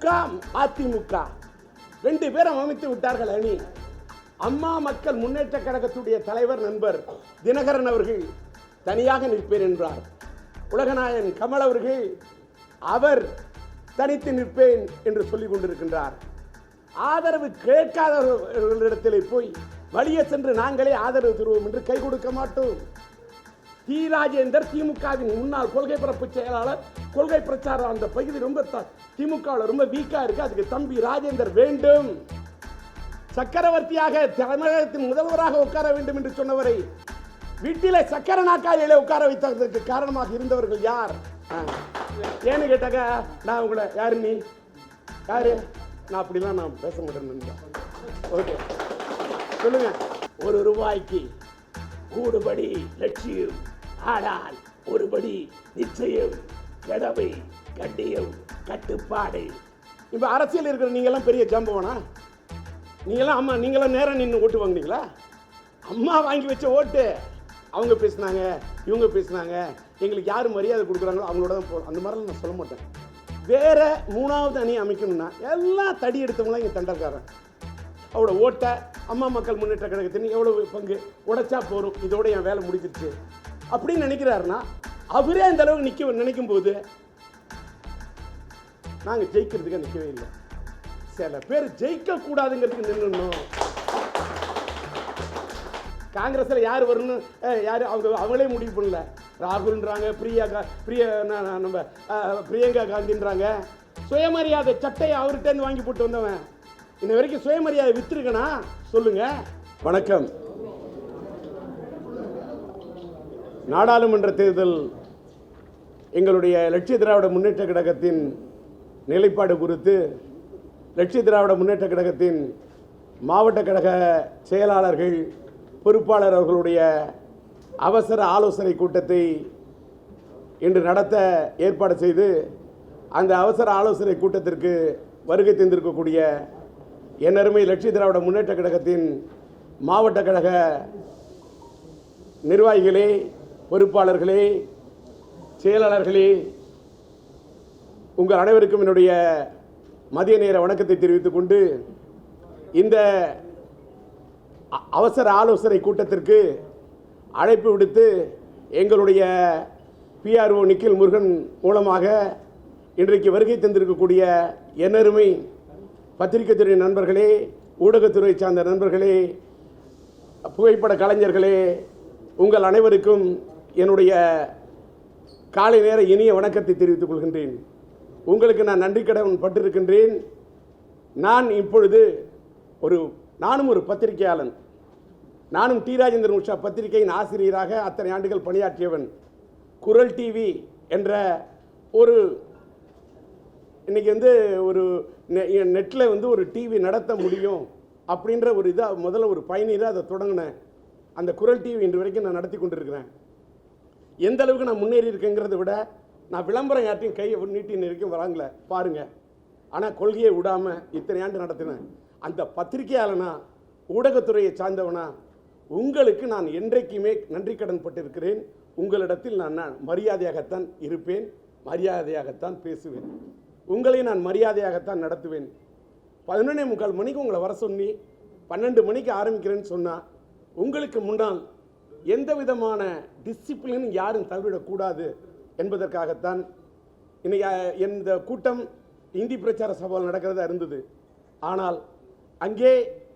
திமுக அதிமுக 2 பேரும் அமைத்து விட்டார்கள் அணி. அம்மா மக்கள் முன்னேற்ற கழகத்துடைய தலைவர் நண்பர் தினகரன் அவர்கள் தனியாக நிற்பேன் என்றார். உலகநாயகன் கமல் அவர்கள் அவர் தனித்து நிற்பேன் என்று சொல்லிக் கொண்டிருக்கின்றார். ஆதரவு கேட்காதவர்களிடத்திலே போய் வழியே சென்று நாங்களே ஆதரவு தருவோம் என்று கை கொடுக்க மாட்டோம். டி. ராஜேந்தர் திமுகவின் முன்னாள் கொள்கை பரப்பு செயலாளர், கொள்கை பிரச்சாரம் அந்த பகுதி ரொம்ப திமுகவில் ரொம்ப வீக்கா இருக்கு. அதுக்கு தம்பி ராஜேந்தர் வேண்டும். சக்கரவர்த்தியாக தமிழகத்தின் முதல்வராக உட்கார வேண்டும் என்று சொன்னவரை வீட்டிலே சக்கர நாற்காலியிலே உட்கார வைத்ததற்கு காரணமாக இருந்தவர்கள் யார்? ஏன்னு கேட்டாக்க நான் உங்களை யாரு நீ யாரு நான் அப்படிலாம் நான் பேச மாட்டேன். ஓகே சொல்லுங்க. ₹1 கூடுபடி லட்சியம், ஆனால் ஒருபடி நிச்சயம், கடமை கண்டியம் கட்டுப்பாடு. இப்ப அரசியல் இருக்கிற நீங்க எல்லாம் பெரிய ஜம்பவனா? நீங்களாம் அம்மா நீங்களாம் நேரம் நின்று ஓட்டு வாங்கினீங்களா? அம்மா வாங்கி வச்ச ஓட்டு. அவங்க பேசினாங்க, இவங்க பேசினாங்க, எங்களுக்கு யார் மரியாதை கொடுக்குறாங்களோ அவங்களோட தான் போகணும். அந்த மாதிரிலாம் நான் சொல்ல மாட்டேன். வேற 3வது அணி அமைக்கணும்னா எல்லாம் தடி எடுத்தவங்களாம் இங்கே தண்டக்காரன். அவரோட ஓட்டை அம்மா மக்கள் முன்னேற்ற கழகத்தின் எவ்வளவு பங்கு உடைச்சா போரும், இதோட என் வேலை முடிஞ்சிருச்சு அப்படின்னு நினைக்கிறாருன்னா அவரே அந்த அளவுக்கு நிற்க நினைக்கும் போது நாங்கள் ஜெயிக்கிறதுக்கு நிற்கவே இல்லை. சில பேர் ஜெயிக்க கூடாதுங்கிறதுக்கு நின்றுணும். காங்கிரஸ்ல யார் வரணும் யார் அவங்களே முடிவு பண்ணல. ராகுல்ன்றாங்க, பிரியங்கா காந்தின்றாங்க. சுயமரியாதை சட்டையை அவர்கிட்ட இருந்து வாங்கி போட்டு வந்தவன் இன்ன வரைக்கும் சுயமரியாதை வித்துருக்கனா சொல்லுங்க. வணக்கம். நாடாளுமன்ற தேர்தல் எங்களுடைய லட்சிய திராவிட முன்னேற்ற கழகத்தின் நிலைப்பாடு குறித்து லட்சிய திராவிட முன்னேற்ற கழகத்தின் மாவட்ட கழக செயலாளர்கள் பொறுப்பாளர் அவர்களுடைய அவசர ஆலோசனை கூட்டத்தை இன்று நடத்த ஏற்பாடு செய்து அந்த அவசர ஆலோசனை கூட்டத்திற்கு வருகை தந்திருக்கக்கூடிய என்னருமை லட்சிய திராவிட முன்னேற்ற கழகத்தின் மாவட்ட கழக நிர்வாகிகளே, பொறுப்பாளர்களே, செயலாளர்களே, உங்கள் அனைவருக்கும் என்னுடைய மதிய நேர வணக்கத்தை தெரிவித்துக் கொண்டு இந்த அவசர ஆலோசனை கூட்டத்திற்கு அழைப்பு விடுத்து எங்களுடைய PRO நிக்கில் முருகன் மூலமாக இன்றைக்கு வருகை தந்திருக்கக்கூடிய என்னருமை பத்திரிகை துறை நண்பர்களே, ஊடகத்துறை சார்ந்த நண்பர்களே, புகைப்பட கலைஞர்களே, உங்கள் அனைவருக்கும் என்னுடைய காலை நேர இனிய வணக்கத்தை தெரிவித்துக் கொள்கின்றேன். உங்களுக்கு நான் நன்றி கடன் பட்டிருக்கின்றேன். நான் இப்பொழுது நானும் ஒரு பத்திரிகையாளன். நானும் டி. ராஜேந்திரன் உஷா பத்திரிகையின் ஆசிரியராக அத்தனை ஆண்டுகள் பணியாற்றியவன். குரல் டிவி என்ற இன்னைக்கு ஒரு நெட்டில் ஒரு டிவி நடத்த முடியும் அப்படின்ற முதல்ல ஒரு பயணீராக அதை தொடங்கினேன். அந்த குரல் டிவி இன்று வரைக்கும் நான் நடத்தி கொண்டிருக்கிறேன். எந்த அளவுக்கு நான் முன்னேறி இருக்கேங்கிறத விட நான் விளம்பரம் யார்ட்டையும் கையை நீட்டி வரைக்கும் வராங்களே பாருங்க. ஆனால் கொள்கையை விடாமல் இத்தனை ஆண்டு நடத்தினேன். அந்த பத்திரிகையாளனா, ஊடகத்துறையை சார்ந்தவனா, உங்களுக்கு நான் என்றைக்குமே நன்றி கடன் பட்டிருக்கிறேன். உங்களிடத்தில் நான் மரியாதையாகத்தான் இருப்பேன், மரியாதையாகத்தான் பேசுவேன், உங்களை நான் மரியாதையாகத்தான் நடத்துவேன். 11:45 மணிக்கு உங்களை வர சொல்லி 12 மணிக்கு ஆரம்பிக்கிறேன்னு சொன்னால் உங்களுக்கு முன்னால் எந்த விதமான டிசிப்ளினும் யாரும் தவிரிடக்கூடாது என்பதற்காகத்தான் இன்னைக்கு இந்த கூட்டம் இந்தி பிரச்சார சபாவில் நடக்கிறதா இருந்தது. ஆனால் அங்கே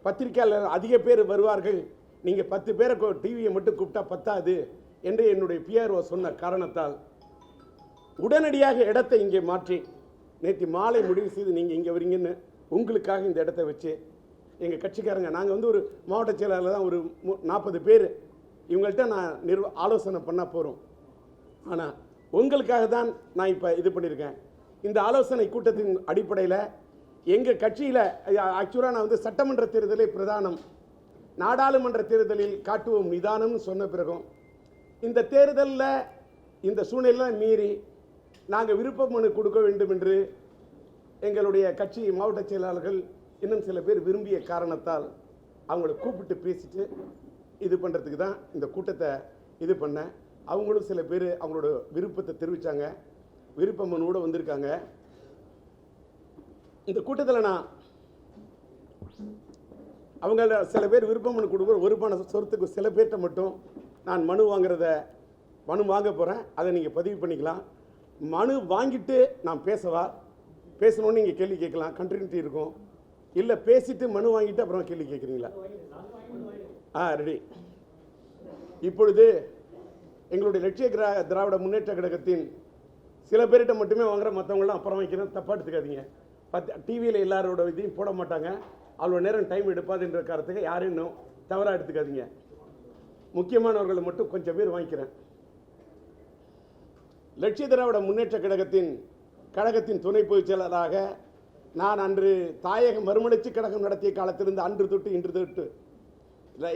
பத்திரிகையாளர் அதிக பேர் வருவார்கள், நீங்கள் 10 பேரை டிவியை மட்டும் கூப்பிட்டா பத்தாது என்று என்னுடைய PRO சொன்ன காரணத்தால் உடனடியாக இடத்தை இங்கே மாற்றி நேற்று மாலை முடிவு செய்து நீங்கள் இங்கே வரீங்கன்னு உங்களுக்காக இந்த இடத்த வச்சு எங்கள் கட்சிக்காரங்க நாங்கள் ஒரு மாவட்ட செயலாளர் தான், ஒரு 40 பேர் இவங்கள்ட்ட நான் ஆலோசனை பண்ண போகிறோம். ஆனால் உங்களுக்காக தான் நான் இப்போ இது பண்ணியிருக்கேன். இந்த ஆலோசனை கூட்டத்தின் அடிப்படையில் எங்கள் கட்சியில் ஆக்சுவலாக நான் சட்டமன்ற தேர்தலே பிரதானம், நாடாளுமன்ற தேர்தலில் காட்டுவோம் நிதானம்னு சொன்ன பிறகும் இந்த தேர்தலில் இந்த சூழ்நிலையெல்லாம் மீறி நாங்கள் விருப்ப மனு கொடுக்க வேண்டும் என்று எங்களுடைய கட்சி மாவட்ட செயலாளர்கள் இன்னும் சில பேர் விரும்பிய காரணத்தால் அவங்கள கூப்பிட்டு பேசிட்டு இது பண்ணுறதுக்கு தான் இந்த கூட்டத்தை இது பண்ணேன். அவங்களும் சில பேர் அவங்களோட விருப்பத்தை தெரிவித்தாங்க, விருப்ப மனுவோடு வந்திருக்காங்க. இந்த கூட்டத்தில் நான் அவங்க சில பேர் விருப்ப மனு கொடுக்குற ஒரு பண சொத்துக்கு சில பேர்கிட்ட மட்டும் நான் மனு வாங்க போகிறேன். அதை நீங்கள் பதிவு பண்ணிக்கலாம். மனு வாங்கிட்டு நான் பேசணுன்னு நீங்கள் கேள்வி கேட்கலாம், கண்டினியூட்டி இருக்கும். இல்லை பேசிட்டு மனு வாங்கிட்டு அப்புறம் கேள்வி கேட்குறீங்களா? ரெடி. இப்பொழுது எங்களுடைய லட்சிய திராவிட முன்னேற்ற கழகத்தின் சில பேர்கிட்ட மட்டுமே வாங்குற, மற்றவங்களாம் அப்புறம் வைக்கிறேன், தப்பாக எடுத்துக்காதீங்க. டிவியில் எல்லாரோட இதையும் போட மாட்டாங்க, அவ்வளோ நேரம் டைம் எடுப்பாதுன்ற காரணத்துக்கு யாரும் இன்னும் தவறாக எடுத்துக்காதீங்க. முக்கியமானவர்களை மட்டும் கொஞ்சம் பேர் வாங்கிக்கிறேன். லட்சிய திராவிட முன்னேற்ற கழகத்தின் துணை பொதுச் செயலராக நான் அன்று தாயக மறுமலர்ச்சி கழகம் நடத்திய காலத்திலிருந்து அன்று தொட்டு இன்று தொட்டு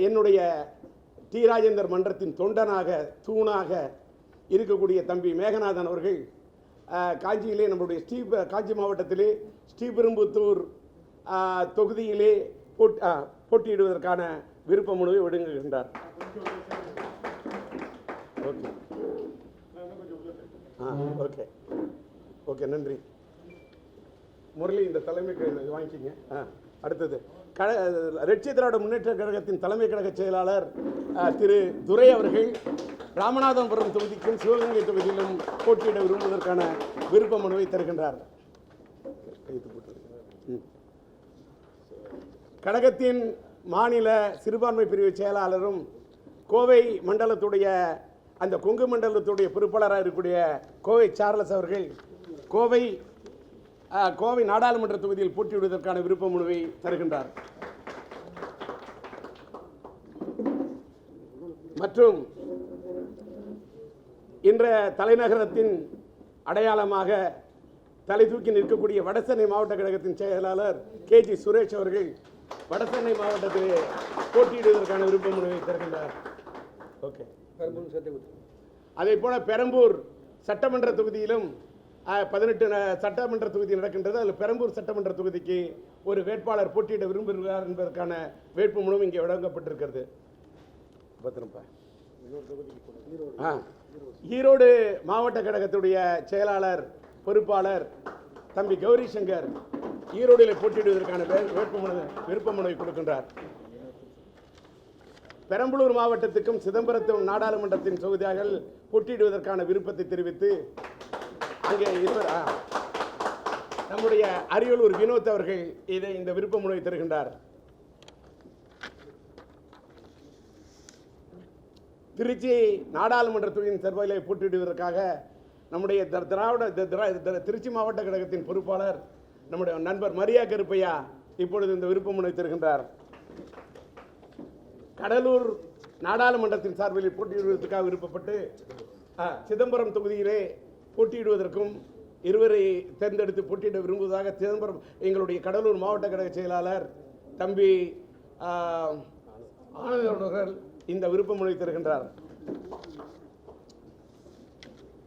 என்னுடைய டி ராஜேந்தர் மன்றத்தின் தொண்டனாக தூணாக இருக்கக்கூடிய தம்பி மேகநாதன் அவர்கள் காஞ்சியிலே நம்முடைய காஞ்சி மாவட்டத்திலே ஸ்ரீபெரும்புத்தூர் தொகுதியிலே போட்டியிடுவதற்கான விருப்ப மனுவை வழங்குகின்றார். ஓகே ஓகே, நன்றி. முரளி, இந்த தலைமை வாங்கிக்கிங்க. அடுத்தது லட்சிய திராவிட முன்னேற்ற கழகத்தின் தலைமை கழக செயலாளர் திரு துரை அவர்கள் ராமநாதபுரம் தொகுதிக்கும் சிவகங்கை தொகுதியிலும் போட்டியிட விரும்புவதற்கான விருப்ப மனுவை தருகின்றார். கழகத்தின் மாநில சிறுபான்மை பிரிவு செயலாளரும் கோவை மண்டலத்துடைய அந்த கொங்கு மண்டலத்துடைய பொறுப்பாளராக இருக்கக்கூடிய கோவை சார்லஸ் அவர்கள் கோவை நாடாளுமன்ற தொகுதியில் போட்டியிடுவதற்கான விருப்ப மனுவை தருகின்றார். மற்றும் இன்ற தலைநகரத்தின் அடையாளமாக தலை தூக்கி நிற்கக்கூடிய வடசென்னை மாவட்ட கழகத்தின் செயலாளர் KG சுரேஷ் அவர்கள் வடசென்னை மாவட்டத்திலே போட்டியிடுவதற்கான விருப்ப மனுவை தருகின்றார். ஓகே. அதே போல பெரம்பூர் சட்டமன்ற தொகுதியிலும் 18 சட்டமன்ற தொகுதி நடக்கின்றது. அதில் பெரம்பூர் சட்டமன்ற தொகுதிக்கு ஒரு வேட்பாளர் போட்டியிட விரும்புகிறார் என்பதற்கான வேட்பு மனுவும் இங்கே வழங்கப்பட்டிருக்கிறது. ஈரோடு மாவட்ட கழகத்துடைய செயலாளர் பொறுப்பாளர் தம்பி கௌரி சங்கர் ஈரோடில் போட்டியிடுவதற்கான விருப்ப மனுவை கொடுக்கின்றார். பெரம்பலூர் மாவட்டத்துக்கும் சிதம்பரத்தும் நாடாளுமன்றத்தின் தொகுதியாக போட்டியிடுவதற்கான விருப்பத்தை தெரிவித்து அங்கே நம்முடைய அரியலூர் வினோத் அவர்கள் இந்த விருப்ப மனுவை தருகின்றார். திருச்சி நாடாளுமன்ற தொகுதியின் சார்பிலே போட்டியிடுவதற்காக நம்முடைய திருச்சி மாவட்ட கழகத்தின் பொறுப்பாளர் நம்முடைய நண்பர் மரியா கருப்பையா இப்பொழுது இந்த விருப்ப மனுவை தருகின்றார். கடலூர் நாடாளுமன்றத்தின் சார்பில் போட்டியிடுவதற்காக விருப்பப்பட்டு சிதம்பரம் தொகுதியிலே போட்டியிடுவதற்கும் இருவரை தேர்ந்தெடுத்து போட்டியிட விரும்புவதாக சிதம்பரம் எங்களுடைய கடலூர் மாவட்ட கழக செயலாளர் தம்பி ஆனந்த் அவர்கள் இந்த விருப்ப மனுவை தருகின்றார்.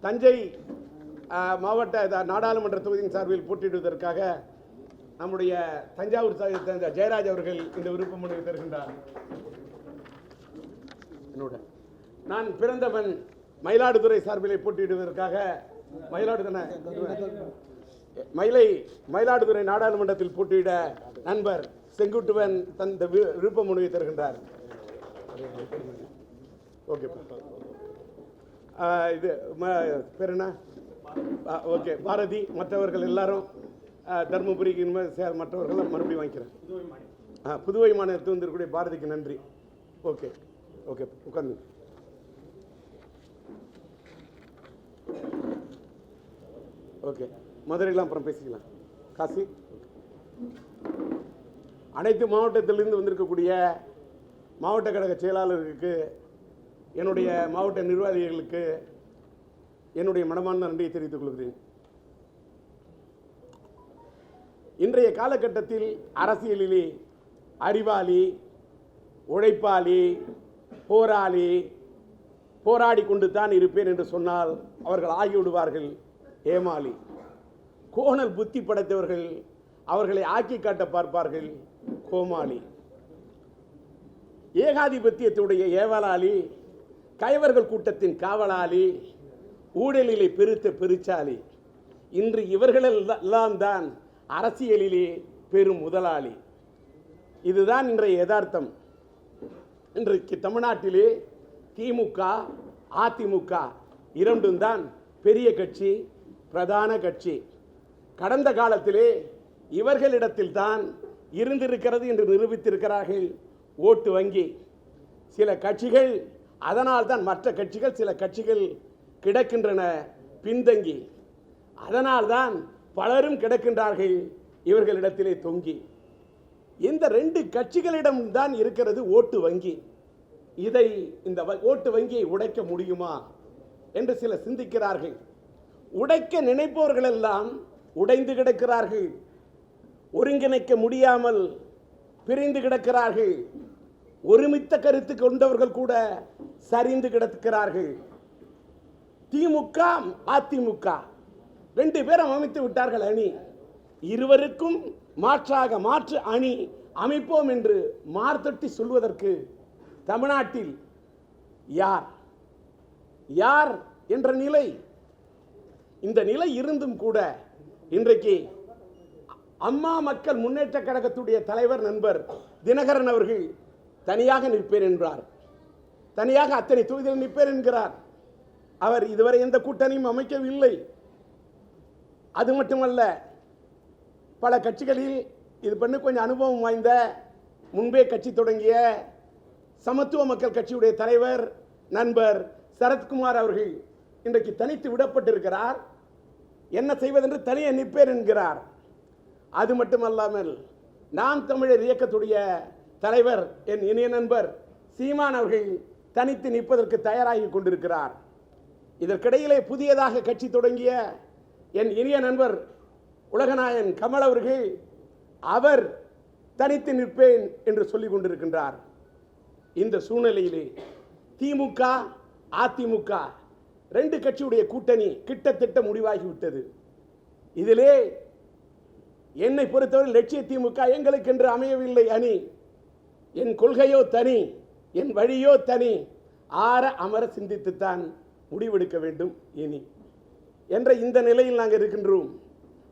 தஞ்சை மாவட்ட நாடாளுமன்ற தொகுதியின் சார்பில் போட்டியிடுவதற்காக நம்முடைய தஞ்சாவூர் ஜெயராஜ் அவர்கள் இந்த விருப்ப மனுவை தருகின்றார். நான் பிறந்தவன் மயிலாடுதுறை சார்பிலே போட்டியிடுவதற்காக மயிலாடுதுறை நாடாளுமன்றத்தில் போட்டியிட நண்பர் செங்குட்டுவன் தந்த விருப்ப மனுவை தருகின்றார். ஓகே, இது பேர் என்ன? ஓகே, பாரதி. மற்றவர்கள் எல்லாரும் தர்மபுரிக்கு மற்றவர்கள் மறுபடியும் வாங்கிக்கிறேன். புதுவை மாநிலத்தில் வந்திருக்கக்கூடிய பாரதிக்கு நன்றி. ஓகே ஓகே, உட்காந்து. ஓகே, மதுரைலாம் அப்புறம் பேசிக்கலாம். காசி. அனைத்து மாவட்டத்திலிருந்து வந்திருக்கக்கூடிய மாவட்ட கழக செயலாளர்களுக்கு, என்னுடைய மாவட்ட நிர்வாகிகளுக்கு என்னுடைய மனமார்ந்த நன்றியை தெரிவித்துக் கொள்கிறேன். இன்றைய காலகட்டத்தில் அரசியலிலே அறிவாளி, உழைப்பாளி, போராளி, போராடி கொண்டு தான் இருப்பேன் என்று சொன்னால் அவர்கள் ஆகிவிடுவார்கள் ஏமாளி. கோணல் புத்தி படைத்தவர்கள் அவர்களை ஆக்கி காட்ட பார்ப்பார்கள் கோமாளி. ஏகாதிபத்தியத்துடைய ஏவலாளி, கயவர்கள் கூட்டத்தின் காவலாளி, ஊழலிலே பெருத்த பெருச்சாளி. இன்று இவர்களெல்லாம் தான் அரசியலிலே பெரும் முதலாளி. இதுதான் இன்றைய யதார்த்தம். இன்றைக்கு தமிழ்நாட்டிலே திமுக, அதிமுக இரண்டும் தான் பெரிய கட்சி, பிரதான கட்சி. கடந்த காலத்திலே இவர்களிடத்தில் தான் இருந்திருக்கிறது என்று நிரூபித்திருக்கிறார்கள் ஓட்டு வங்கி. சில கட்சிகள், அதனால் தான் மற்ற கட்சிகள், சில கட்சிகள் கிடக்கின்றன பின்தங்கி. அதனால் தான் பலரும் கிடக்கின்றார்கள் இவர்களிடத்திலே தொங்கி. இந்த ரெண்டு கட்சிகளிடம் தான் இருக்கிறது ஓட்டு வங்கி. இதை, இந்த ஓட்டு வங்கியை உடைக்க முடியுமா என்று சிலர் சிந்திக்கிறார்கள். உடைக்க நினைப்பவர்கள் எல்லாம் உடைந்து கிடக்கிறார்கள். ஒருங்கிணைக்க முடியாமல் பிரிந்து கிடக்கிறார்கள். ஒருமித்த கருத்து கொண்டவர்கள் கூட சரிந்து கிடக்கிறார்கள். திமுக, அதிமுக ரெண்டு பேரும் அமைத்து விட்டார்கள் அணி. இருவருக்கும் மாற்றாக மாற்று அணி அமைப்போம் என்று மார்த்தட்டி சொல்வதற்கு தமிழ்நாட்டில் யார் யார் என்ற நிலை, இந்த நிலை இருந்தும் கூட இன்றைக்கு அம்மா மக்கள் முன்னேற்ற கழகத்துடைய தலைவர் நண்பர் தினகரன் அவர்கள் தனியாக நிற்பேன் என்றார். தனியாக அத்தனை தொகுதியில் நிற்பேன் என்கிறார். அவர் இதுவரை எந்த கூட்டணியும் அமைக்கவில்லை. அது மட்டுமல்ல, பல கட்சிகளில் இது பண்ணி கொஞ்சம் அனுபவம் வாய்ந்த, முன்பே கட்சி தொடங்கிய சமத்துவ மக்கள் கட்சியுடைய தலைவர் நண்பர் சரத்குமார் அவர்கள் இன்றைக்கு தனித்து விடப்பட்டிருக்கிறார். என்ன செய்வதென்று தனியே நிற்பேன் என்கிறார். அது மட்டுமல்லாமல் நாம் தமிழர் இயக்கத்துடைய தலைவர் என் இனிய நண்பர் சீமான் அவர்கள் தனித்து நிற்பதற்கு தயாராகி கொண்டிருக்கிறார். இதற்கிடையிலே புதியதாக கட்சி தொடங்கிய என் இனிய நண்பர் உலகநாயகன் கமல் அவர்கள் அவர் தனித்து நிற்பேன் என்று சொல்லிக் கொண்டிருக்கின்றார். இந்த சூழ்நிலையிலே திமுக, அதிமுக ரெண்டு கட்சியுடைய கூட்டணி கிட்டத்தட்ட முடிவாகிவிட்டது. இதிலே என்னை பொறுத்தவரை லட்சிய திமுக எங்களுக்கென்று அமையவில்லை அணி. என் கொள்கையோ தனி, என் வழியோ தனி, ஆற அமர சிந்தித்துத்தான் முடிவெடுக்க வேண்டும் இனி என்ற இந்த நிலையில் நாங்கள் இருக்கின்றோம்.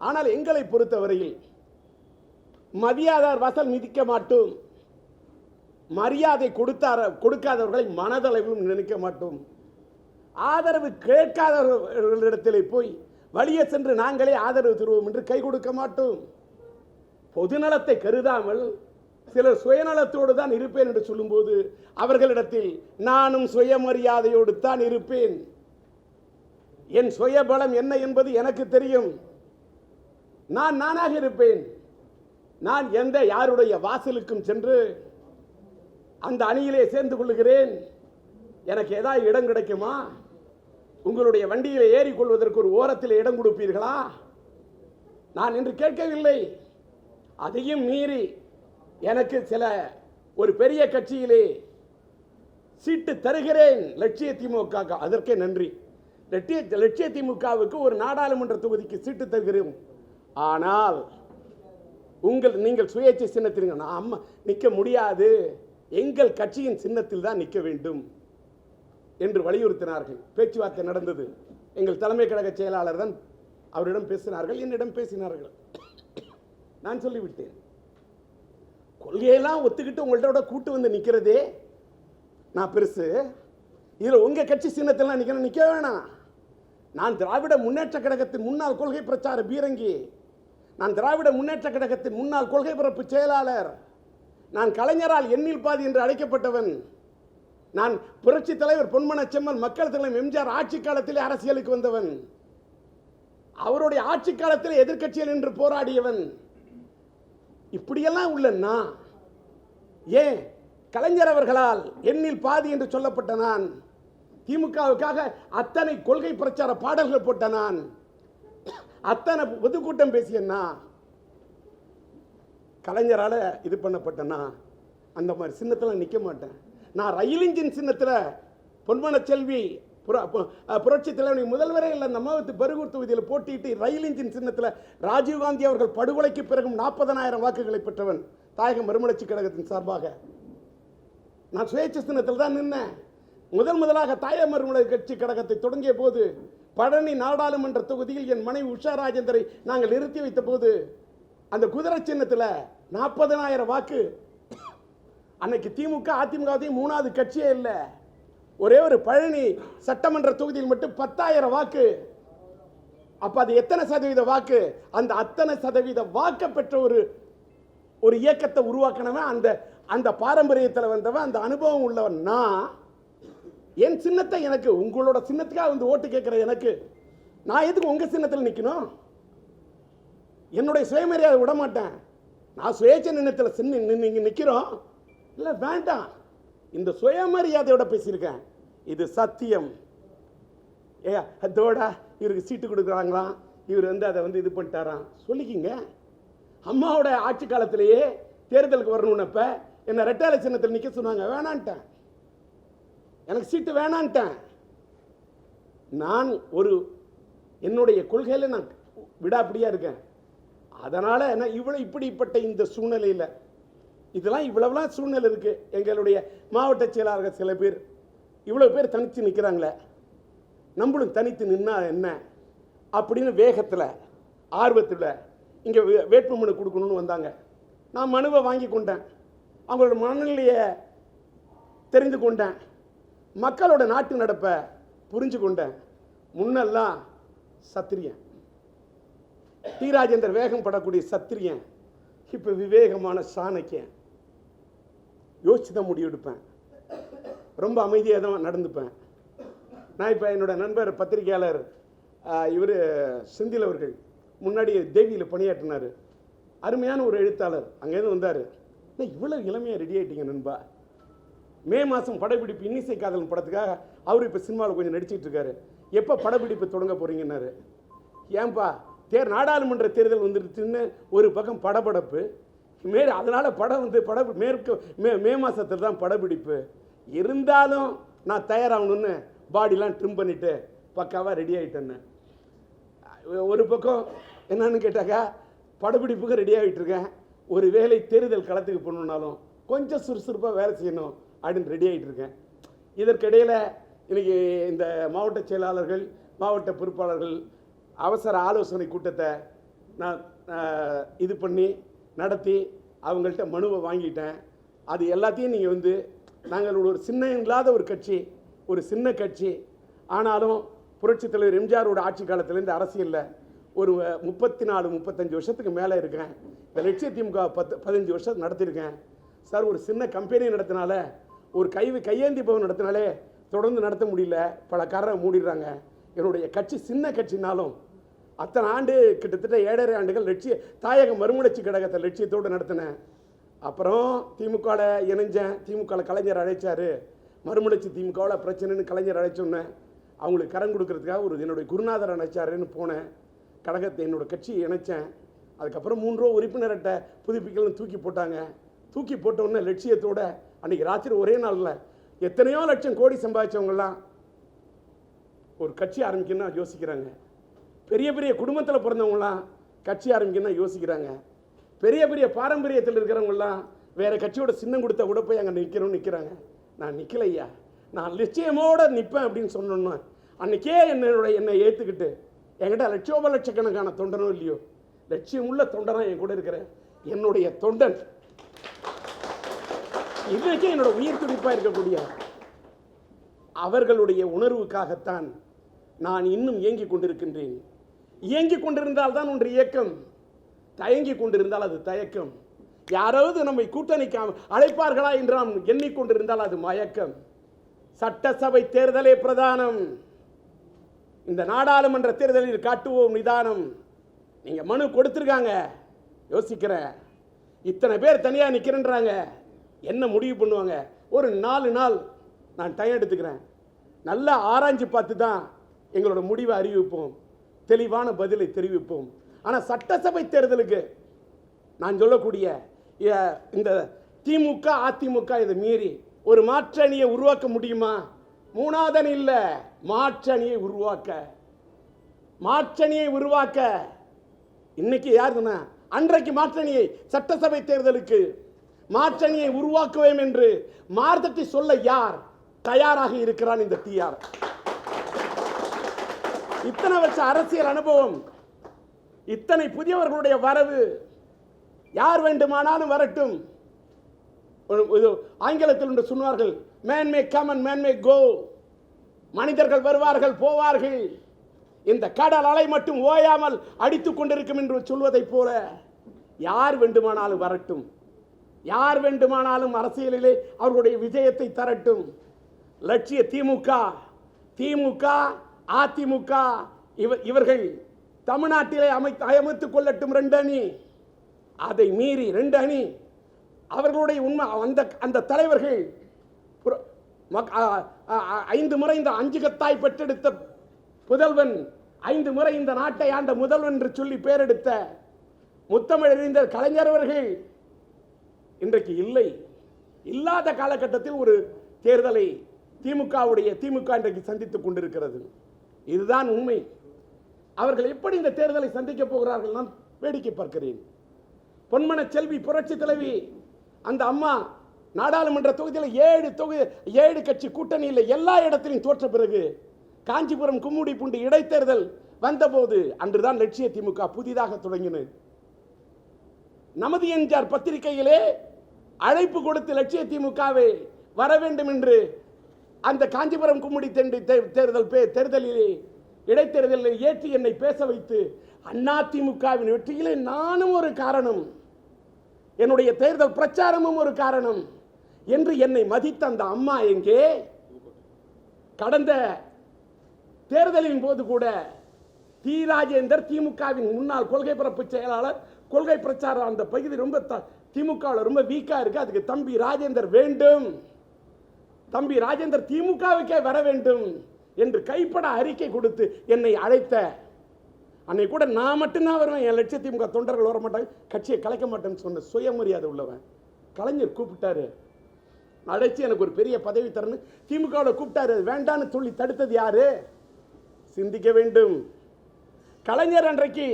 ஆனால் எங்களை பொறுத்தவரையில் மரியாதார் வாசல் மிதிக்க மாட்டோம். மரியாதை கொடுக்காதவர்களை மனதளவிலும் நினைக்க மாட்டோம். ஆதரவு கேட்காதவர்களிடத்திலே போய் வழியே சென்று நாங்களே ஆதரவு தருவோம் என்று கை கொடுக்க மாட்டோம். பொதுநலத்தை கருதாமல் சிலர் சுயநலத்தோடு தான் இருப்பேன் என்று சொல்லும்போது அவர்களிடத்தில் நானும் சுயமரியாதையோடு தான் இருப்பேன். என் சுயபலம் என்ன என்பது எனக்கு தெரியும். நான் நானாக இருப்பேன். நான் எந்த யாருடைய வாசலுக்கும் சென்று அந்த அணியிலே சேர்ந்து கொள்ளுகிறேன், எனக்கு ஏதாவது இடம் கிடைக்குமா, உங்களுடைய வண்டியிலே ஏறிக்கொள்வதற்கு ஒரு ஓரத்தில் இடம் கொடுப்பீர்களா, நான் என்று கேட்கவில்லை. அதையும் மீறி எனக்கு சில ஒரு பெரிய கட்சியிலே சீட்டு தருகிறேன் லட்சிய திமுக, அதற்கே நன்றி. லட்சிய திமுகவுக்கு ஒரு நாடாளுமன்ற தொகுதிக்கு சீட்டு தருகிறோம். ஆனால் நீங்கள் சுயேட்சை சின்னத்தில் நாம் நிற்க முடியாது, எங்கள் கட்சியின் சின்னத்தில் தான் நிற்க வேண்டும் என்று வலியுறுத்தினார்கள். பேச்சுவார்த்தை நடந்தது. எங்கள் தலைமை கழக செயலாளர் தான் அவரிடம் பேசினார்கள், என்னிடம் பேசினார்கள். நான் சொல்லிவிட்டேன், கொள்கையெல்லாம் ஒத்துக்கிட்டு உங்கள்ட்ட கூட்டு வந்து நிற்கிறதே நான் பெருசு, இதில் உங்கள் கட்சி சின்னத்தில் நிற்க வேணாம். நான் திராவிட முன்னேற்ற கழகத்தின் முன்னாள் கொள்கை பிரச்சார பீரங்கி, நான் திராவிட முன்னேற்ற கழகத்தின் முன்னாள் கொள்கை பரப்பு செயலாளர், நான் கலைஞரால் எண்ணில் பாதி என்று அழைக்கப்பட்டவன், நான் புரட்சி தலைவர் பொன்மன செம்மல் மக்கள் தலைவர் எம்ஜிஆர் ஆட்சி காலத்திலே அரசியலுக்கு வந்தவன், அவருடைய ஆட்சி காலத்தில் எதிர்க்கட்சியில் என்று போராடியவன். இப்படியெல்லாம் உள்ளன்னா ஏன் கலைஞர் அவர்களால் எண்ணில் பாதி என்று சொல்லப்பட்ட நான், திமுகவுக்காக அத்தனை கொள்கை பிரச்சார பாடல்கள் போட்ட நான், அத்தனை பொதுக்கூட்டம் பேசியன்னா, கலைஞரால் இது பண்ணப்பட்டனா, அந்த மாதிரி சின்னத்தில் நிற்க மாட்டேன். நான் ரயில் இன்ஜின் சின்னத்தில் பொன்மன செல்வி புரட்சி தலைவனை முதல்வரே இல்லை நம்மவத்து பருகூர் தொகுதியில் போட்டியிட்டு ரயில் இன்ஜின் சின்னத்தில் ராஜீவ்காந்தி அவர்கள் படுகொலைக்கு பிறகும் 40,000 வாக்குகளை பெற்றவன் தாயக மறுமலர்ச்சி கழகத்தின் சார்பாக. நான் சுயேட்சை சின்னத்தில் தான் நின்னேன். முதலாக தாயக மறுமலர்ச்சி கழகத்தை தொடங்கிய போது பழனி நாடாளுமன்ற தொகுதியில் என் மனைவி உஷா ராஜேந்தரை நாங்கள் நிறுத்தி வைத்த போது அந்த குதிரை சின்னத்தில் 40,000 வாக்கு. அன்னைக்கு திமுக அதிமுக மூணாவது கட்சியே இல்லை. ஒரே ஒரு பழனி சட்டமன்ற தொகுதியில் மட்டும் 10,000 வாக்கு. அப்ப அது எத்தனை சதவீத வாக்கு? அந்த அத்தனை சதவீத வாக்கு பெற்ற ஒரு இயக்கத்தை உருவாக்கணவன், அந்த பாரம்பரியத்தில் வந்தவன், அந்த அனுபவம் உள்ளவன். நான் என் சின்னத்தை எனக்கு உங்களோட சின்னத்துக்காக வந்து ஓட்டு கேட்கிற எனக்கு நான் எதுக்கு உங்க சின்னத்தில் நிற்கணும்? என்னுடைய சுயமரியாதை விட மாட்டேன். நான் சுயேட்சை நின்னத்தில் நீங்க நிற்கிறோம் இல்லை வேண்டாம். இந்த சுயமரியாதையோட பேசியிருக்கேன். இது சத்தியம். அதோட இவருக்கு சீட்டு கொடுக்குறாங்களாம், இவர் வந்து அதை வந்து இது பண்ணிட்டாராம் சொல்லிக்கிங்க. அம்மாவோட ஆட்சி காலத்திலேயே தேர்தலுக்கு வரணும்னப்ப என்ன ரெட்டாலை சின்னத்தில் நிற்க சொன்னாங்க, வேணான்ட்டேன். எனக்கு சீட்டு வேணான்ட்டேன். நான் என்னுடைய கொள்கையில நான் விடாப்பிடியா இருக்கேன். அதனால நான் இப்படிப்பட்ட இந்த சூழ்நிலையில் இதெல்லாம் இவ்வளவுலாம் சூழ்நிலை இருக்கு. எங்களுடைய மாவட்ட செயலாளர்கள் சில பேர் இவ்வளவு பேர் தனித்து நிற்கிறாங்களே, நம்மளும் தனித்து நின்னா என்ன அப்படின்னு வேகத்தில் ஆர்வத்தில் இங்கே வேட்புமனு கொடுக்கணும்னு வந்தாங்க. நான் மனுவை வாங்கி கொண்டேன். அவங்களோட மனநிலையை தெரிந்து கொண்டேன். மக்களோட நாட்டு நடப்பை புரிஞ்சு கொண்டேன். முன்னெல்லாம் சத்திரியன், டி ராஜேந்தர் வேகம் படக்கூடிய சத்திரியன், இப்போ விவேகமான சாணக்கியன். யோசிச்சு தான் முடிவெடுப்பேன். ரொம்ப அமைதியாக தான் நடந்துப்பேன். நான் இப்போ என்னோட நண்பர் பத்திரிகையாளர் இவர் செந்தில் அவர்கள் முன்னாடி தேவியில் பணியாற்றினார். அருமையான ஒரு எழுத்தாளர். அங்கேருந்து வந்தார். இவ்வளோ இளமையாக ரெடி ஆகிட்டீங்க நண்பா. மே மாதம் படப்பிடிப்பு இன்னிசை காதலன் படத்துக்காக அவர் இப்போ சினிமாவில் கொஞ்சம் நடிச்சிட்டு இருக்காரு. எப்போ படப்பிடிப்பு தொடங்க போகிறீங்கன்னாரு. ஏன்பா நாடாளுமன்ற தேர்தல் வந்துருச்சுன்னு ஒரு பக்கம் படப்படப்பு அதனால் படம் வந்து மே மாதத்தில் தான் படப்பிடிப்பு இருந்தாலும் நான் தயாராகணும்னு பாடிலாம் ட்ரிம் பண்ணிவிட்டு பக்காவாக ரெடி ஆகிட்டேன்னு. ஒரு பக்கம் என்னன்னு கேட்டாக்கா படப்பிடிப்புக்கு ரெடி ஆகிட்டு இருக்கேன். ஒரு வேளை தேர்தல் களத்துக்கு போகணுன்னாலும் கொஞ்சம் சுறுசுறுப்பாக வேலை செய்யணும் அப்படின்னு ரெடி ஆகிட்டு இருக்கேன். இதற்கிடையில் இன்றைக்கி இந்த மாவட்ட செயலாளர்கள் மாவட்ட பொறுப்பாளர்கள் அவசர ஆலோசனை கூட்டத்தை நான் இது பண்ணி நடத்தி அவங்கள்ட்ட மனுவை வாங்கிட்டேன். அது எல்லாத்தையும் நீங்கள் வந்து நாங்கள் ஒரு சின்ன இல்லாத ஒரு சின்ன கட்சி ஆனாலும் புரட்சித் தலைவர் எம்ஜிஆரோட ஆட்சி காலத்திலேருந்து அரசியலில் ஒரு 34-35 வருஷத்துக்கு மேலே இருக்கேன். இந்த லட்சிய திமுக 15 வருஷம் நடத்தியிருக்கேன் சார். ஒரு சின்ன கம்பெனி நடத்தினால, ஒரு கையேந்தி பவன் நடத்தினாலே தொடர்ந்து நடத்த முடியல, பல காரணம் மூடிடுறாங்க. என்னுடைய கட்சி சின்ன கட்சினாலும் அத்தனை ஆண்டு கிட்டத்தட்ட 7.5 ஆண்டுகள் தாயக மறுமலர்ச்சி கழகத்தை லட்சியத்தோடு நடத்தினேன். அப்புறம் திமுகவில் இணைஞ்சேன். திமுகவில் கலைஞர் அழைச்சார். மறுமலர்ச்சி திமுகவில் பிரச்சனைன்னு கலைஞர் அழைச்சோன்னே அவங்களுக்கு கரம் கொடுக்கறதுக்காக என்னுடைய குருநாதர் அழைச்சாருன்னு போனேன். கழகத்தை என்னோடய கட்சியை இணைச்சேன். அதுக்கப்புறம் 3 ரூபா உறுப்பினர்கிட்ட புதுப்பிக்கலன்னு தூக்கி போட்டாங்க. தூக்கி போட்டோன்னே லட்சியத்தோடு அன்றைக்கி ராத்திரி ஒரே நாளில் எத்தனையோ லட்சம் கோடி சம்பாதிச்சவங்கலாம் ஒரு கட்சி ஆரம்பிக்கணும்னா யோசிக்கிறாங்க. பெரிய பெரிய குடும்பத்தில் பிறந்தவங்களாம் கட்சி ஆரம்பிக்கணும்னா யோசிக்கிறாங்க. பெரிய பெரிய பாரம்பரியத்தில் இருக்கிறவங்களாம் வேறு கட்சியோட சின்னம் கொடுத்தா கூட போய் அங்கே நிற்கிறாங்க. நான் நிற்கலையா, நான் லட்சியமோடு நிற்பேன் அப்படின்னு சொன்னோன்னா அன்றைக்கே என்னை ஏற்றுக்கிட்டு என்கிட்ட லட்சக்கணக்கான தொண்டனோ இல்லையோ லட்சியம் உள்ள தொண்டனாக என் கூட இருக்கிற என்னுடைய தொண்டன் இன்றைக்கே என்னோட உயிர் துடிப்பாக இருக்கக்கூடிய அவர்களுடைய உணர்வுக்காகத்தான் நான் இன்னும் இயங்கிக் கொண்டிருக்கின்றேன். இயங்கிக் கொண்டிருந்தால் தான் ஒன்று இயக்கம், தயங்கி கொண்டிருந்தால் அது தயக்கம். யாராவது நம்மை கூட்டணிக்கு அழைப்பார்களா என்று நாம் எண்ணிக்கொண்டிருந்தால் அது மயக்கம். சட்டசபை தேர்தலே பிரதானம். இந்த நாடாளுமன்ற தேர்தலில் காட்டுவோம் நிதானம். நீங்க மனு கொடுத்துருக்காங்க, யோசிக்கிறேன். இத்தனை பேர் தனியாக நிற்கிறேன்றாங்க, என்ன முடிவு பண்ணுவாங்க? ஒரு 4 நாள் நான் டைம் எடுத்துக்கிறேன். நல்லா ஆராய்ச்சி பார்த்து தான் எங்களோட முடிவை அறிவிப்போம், தெளிவான பதிலை தெரிவிப்போம். ஆனால் சட்டசபை தேர்தலுக்கு நான் சொல்லக்கூடிய இந்த திமுக அதிமுக இதை மீறி ஒரு மாற்று அணியை உருவாக்க முடியுமா? 3வது அணி இல்லை, மாற்று அணியை உருவாக்க இன்னைக்கு யாருன்னா அன்றைக்கு மாற்றணியை சட்டசபை தேர்தலுக்கு மாற்றணியை உருவாக்குவேன் என்று மார்த்தட்டி சொல்ல யார் தயாராக இருக்கிறான்? இந்த டிஆர். இத்தனை வருஷ அரசியல் அனுபவம், இத்தனை புதியவர்களுடைய வரவு, யார் வேண்டுமானாலும் வரட்டும். ஆங்கிலத்தில் ஒன்று சொன்னார்கள், man may come and man may go. மனிதர்கள் வருவார்கள் போவார்கள், இந்த கடல் அலை மட்டும் ஓயாமல் அடித்துக் கொண்டிருக்கும் என்று சொல்வதைப் போல யார் வேண்டுமானாலும் வரட்டும், யார் வேண்டுமானாலும் அரசியலிலே அவர்களுடைய விஜயத்தை தரட்டும். லட்சிய திமுக அதிமுக இவர்கள் தமிழ்நாட்டிலே அமைத்துக் கொள்ளட்டும் 2 அணி. அதை மீறி 2 அணி அவர்களுடைய உண்மை அந்த தலைவர்கள் 5 முறை இந்த 5 கத்தாய் பெற்றெடுத்த புதல்வன், 5 முறை இந்த நாட்டை ஆண்ட முதல்வன் என்று சொல்லி பெயரெடுத்த முத்தமிழறிஞர் கலைஞர் அவர்கள் இன்றைக்கு இல்லாத காலகட்டத்தில் ஒரு தேர்தலை திமுக இன்றைக்கு சந்தித்துக் கொண்டிருக்கிறது. இதுதான் உண்மை. அவர்கள் எப்படி இந்த தேர்தலை சந்திக்க போகிறார்கள் நான் வேடிக்கை பார்க்கிறேன். பொன்மன செல்வி புரட்சி தலைவி அந்த அம்மா நாடாளுமன்ற தொகுதியில் 7 கட்சி கூட்டணியில் எல்லா இடத்திலும் தோற்ற பிறகு காஞ்சிபுரம் கும்மிடிப்பூண்டி இடைத்தேர்தல் வந்தபோது அன்றுதான் லட்சிய திமுக புதிதாக தொடங்கினது. நமது என்ஜார் பத்திரிகையிலே அழைப்பு கொடுத்து லட்சிய திமுகவை வர வேண்டும் என்று அந்த காஞ்சிபுரம் கும்மிடி தேர்தலிலே இடைத்தேர்தலில் ஏற்றி என்னை பேச வைத்து அதிமுகவின் வெற்றியிலே நானும் ஒரு காரணம், என்னுடைய தேர்தல் பிரச்சாரமும் ஒரு காரணம் என்று என்னை மதித்த அந்த அம்மா எங்கே? கடந்த தேர்தலின் போது கூட டி ராஜேந்தர் திமுகவின் முன்னாள் கொள்கை பரப்பு செயலாளர், கொள்கை பிரச்சாரம் அந்த பகுதி ரொம்ப திமுகவில் ரொம்ப வீக்கா இருக்கு, அதுக்கு தம்பி ராஜேந்தர் வேண்டும், தம்பி ராஜேந்தர் திமுகவுக்கே வர வேண்டும் என்று கைப்பட அறிக்கை கொடுத்து என்னை அழைத்த அன்னை கூட நான் மட்டும்தான் வருவேன், என் லட்சிய திமுக தொண்டர்கள் வர மாட்டாங்க, கட்சியை கலைக்க மாட்டேன்னு சொன்ன சுயமரியாதை உள்ளவன் கலைஞர் கூப்பிட்டாரு, அழைச்சி எனக்கு ஒரு பெரிய பதவி தரன்னு திமுகவில் கூப்பிட்டாரு. வேண்டான்னு சொல்லி தடுத்தது யாரு? சிந்திக்க வேண்டும். கலைஞர் அன்றைக்கு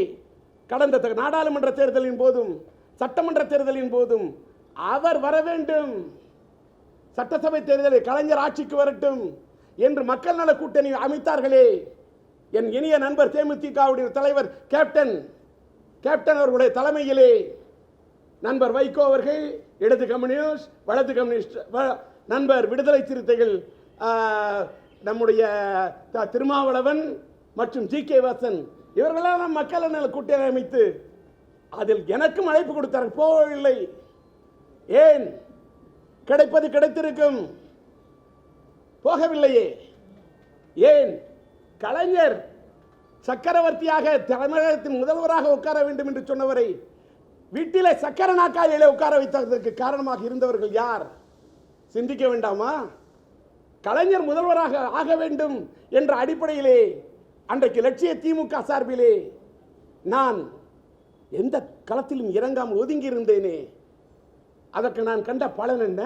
கடந்த நாடாளுமன்ற தேர்தலின் போதும் சட்டமன்ற தேர்தலின் போதும் அவர் வர வேண்டும், சட்டசபை தேர்தலில் கலைஞர் ஆட்சிக்கு வரட்டும் என்று மக்கள் நல கூட்டணி அமைத்தார்களே. என் இனிய நண்பர் தேமுதிகவுடைய தலைவர் கேப்டன் அவர்களுடைய தலைமையிலே நண்பர் வைகோ அவர்கள், இடது கம்யூனிஸ்ட் வலது கம்யூனிஸ்ட் நண்பர் விடுதலை சிறுத்தைகள் நம்முடைய திருமாவளவன் மற்றும் ஜி.கே. வாசன் இவர்களெல்லாம் மக்கள் நல கூட்டணி அமைத்து அதில் எனக்கும் அழைப்பு கொடுத்தார்கள், போகவில்லை. ஏன்? கிடைப்பது கிடைத்திருக்கும், போகவில்லையே. ஏன்? கலைஞர் சக்கரவர்த்தியாக தமிழகத்தின் முதல்வராக உட்கார வேண்டும் என்று சொன்னவரை வீட்டிலே சக்கர நாற்காலியிலே உட்கார வைத்ததற்கு காரணமாக இருந்தவர்கள் யார்? சிந்திக்க வேண்டாமா? கலைஞர் முதல்வராக ஆக வேண்டும் என்ற அடிப்படையிலே அன்றைக்கு லட்சிய திமுக சார்பிலே நான் எந்த களத்திலும் இறங்காமல் ஒதுங்கி இருந்தேனே, அதற்கு நான் கண்ட பலன் என்ன?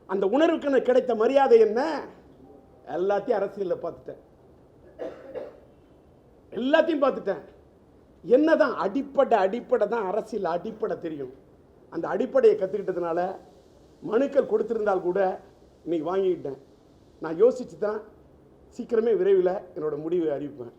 அந்த உணர்வுக்கு கிடைத்த மரியாதை என்ன? எல்லாத்தையும் அரசியலில் பார்த்துட்டேன், எல்லாத்தையும் பார்த்துட்டேன். என்னதான் அடிப்படை தான் அரசியல் அடிப்படை தெரியும். அந்த அடிப்படையை கற்றுக்கிட்டதுனால மனுக்கள் கொடுத்திருந்தால் கூட இன்னைக்கு வாங்கிக்கிட்டேன். நான் யோசிச்சு தான் சீக்கிரமே விரைவில் என்னோட முடிவை அறிவிப்பேன்.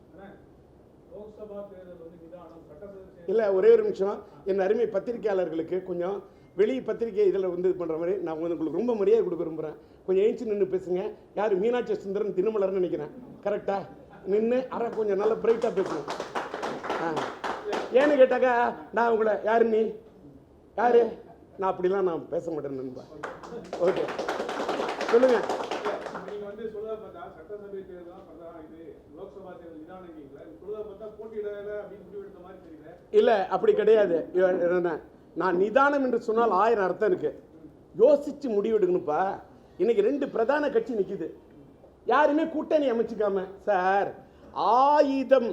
இல்லை, ஒரே ஒரு நிமிஷம். என் அருமை பத்திரிகையாளர்களுக்கு கொஞ்சம் வெளி பத்திரிகை இதில் வந்து இது பண்ணுற மாதிரி நான் உங்களுக்கு ரொம்ப மரியாதை கொடுக்க விரும்புகிறேன். கொஞ்சம் எழுச்சி நின்று பேசுங்க. யார்? மீனாட்சி சுந்தரன் தினமலர்னு நினைக்கிறேன். கரெக்டாக நின்று கொஞ்சம் நல்லா பிரைட்டாக பேசணும். ஏன்னு கேட்டாக்கா நான் உங்களை யாரு, நீ யாரு? நான் அப்படிலாம் நான் பேச மாட்டேன் நண்பா. ஓகே, சொல்லுங்க. இல்ல, அப்படி கிடையாது. நான் நிதானம் என்று சொன்னால் 1000 அர்த்தம் இருக்கு. யோசிச்சு முடிவெடுக்கணும்ப்பா. இன்னைக்கு 2 பிரதான கட்சி நிக்குது, யாருமே கூட்டணி அமைச்சுக்காம. சார், ஆயுதம்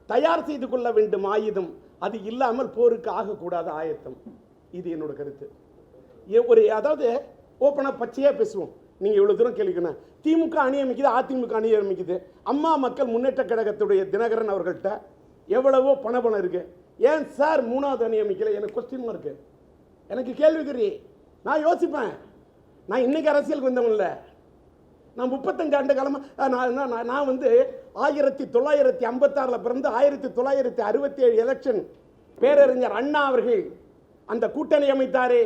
தயார் செய்து கொள்ள வேண்டும், ஆயுதம் அது இல்லாமல் போருக்கு ஆகக்கூடாது ஆயத்தம். இது என்னோட கருத்து. ஒரு அதாவது ஓப்பனா பச்சையா பேசுவோம். நீங்க இவ்வளவு தூரம் கேள்விக்கணும். திமுக அணி அமைக்குது, அதிமுக அணி அமைக்குது. அம்மா மக்கள் முன்னேற்ற கழகத்துடைய தினகரன் அவர்கள்ட்ட எவ்வளவோ பணம் இருக்கு. ஏன் சார் 3வது அணி அமைக்கல? எனக்கு கொஸ்டின் இருக்கு, எனக்கு கேள்விக்குறி. நான் யோசிப்பேன். நான் இன்னைக்கு அரசியலுக்கு வந்தவன் இல்லை. நான் 35 ஆண்டு காலமாக நான் வந்து 1956 பிறந்து 1967 எலெக்ஷன் பேரறிஞர் அண்ணா அவர்கள் அந்த கூட்டணி அமைத்தாரே,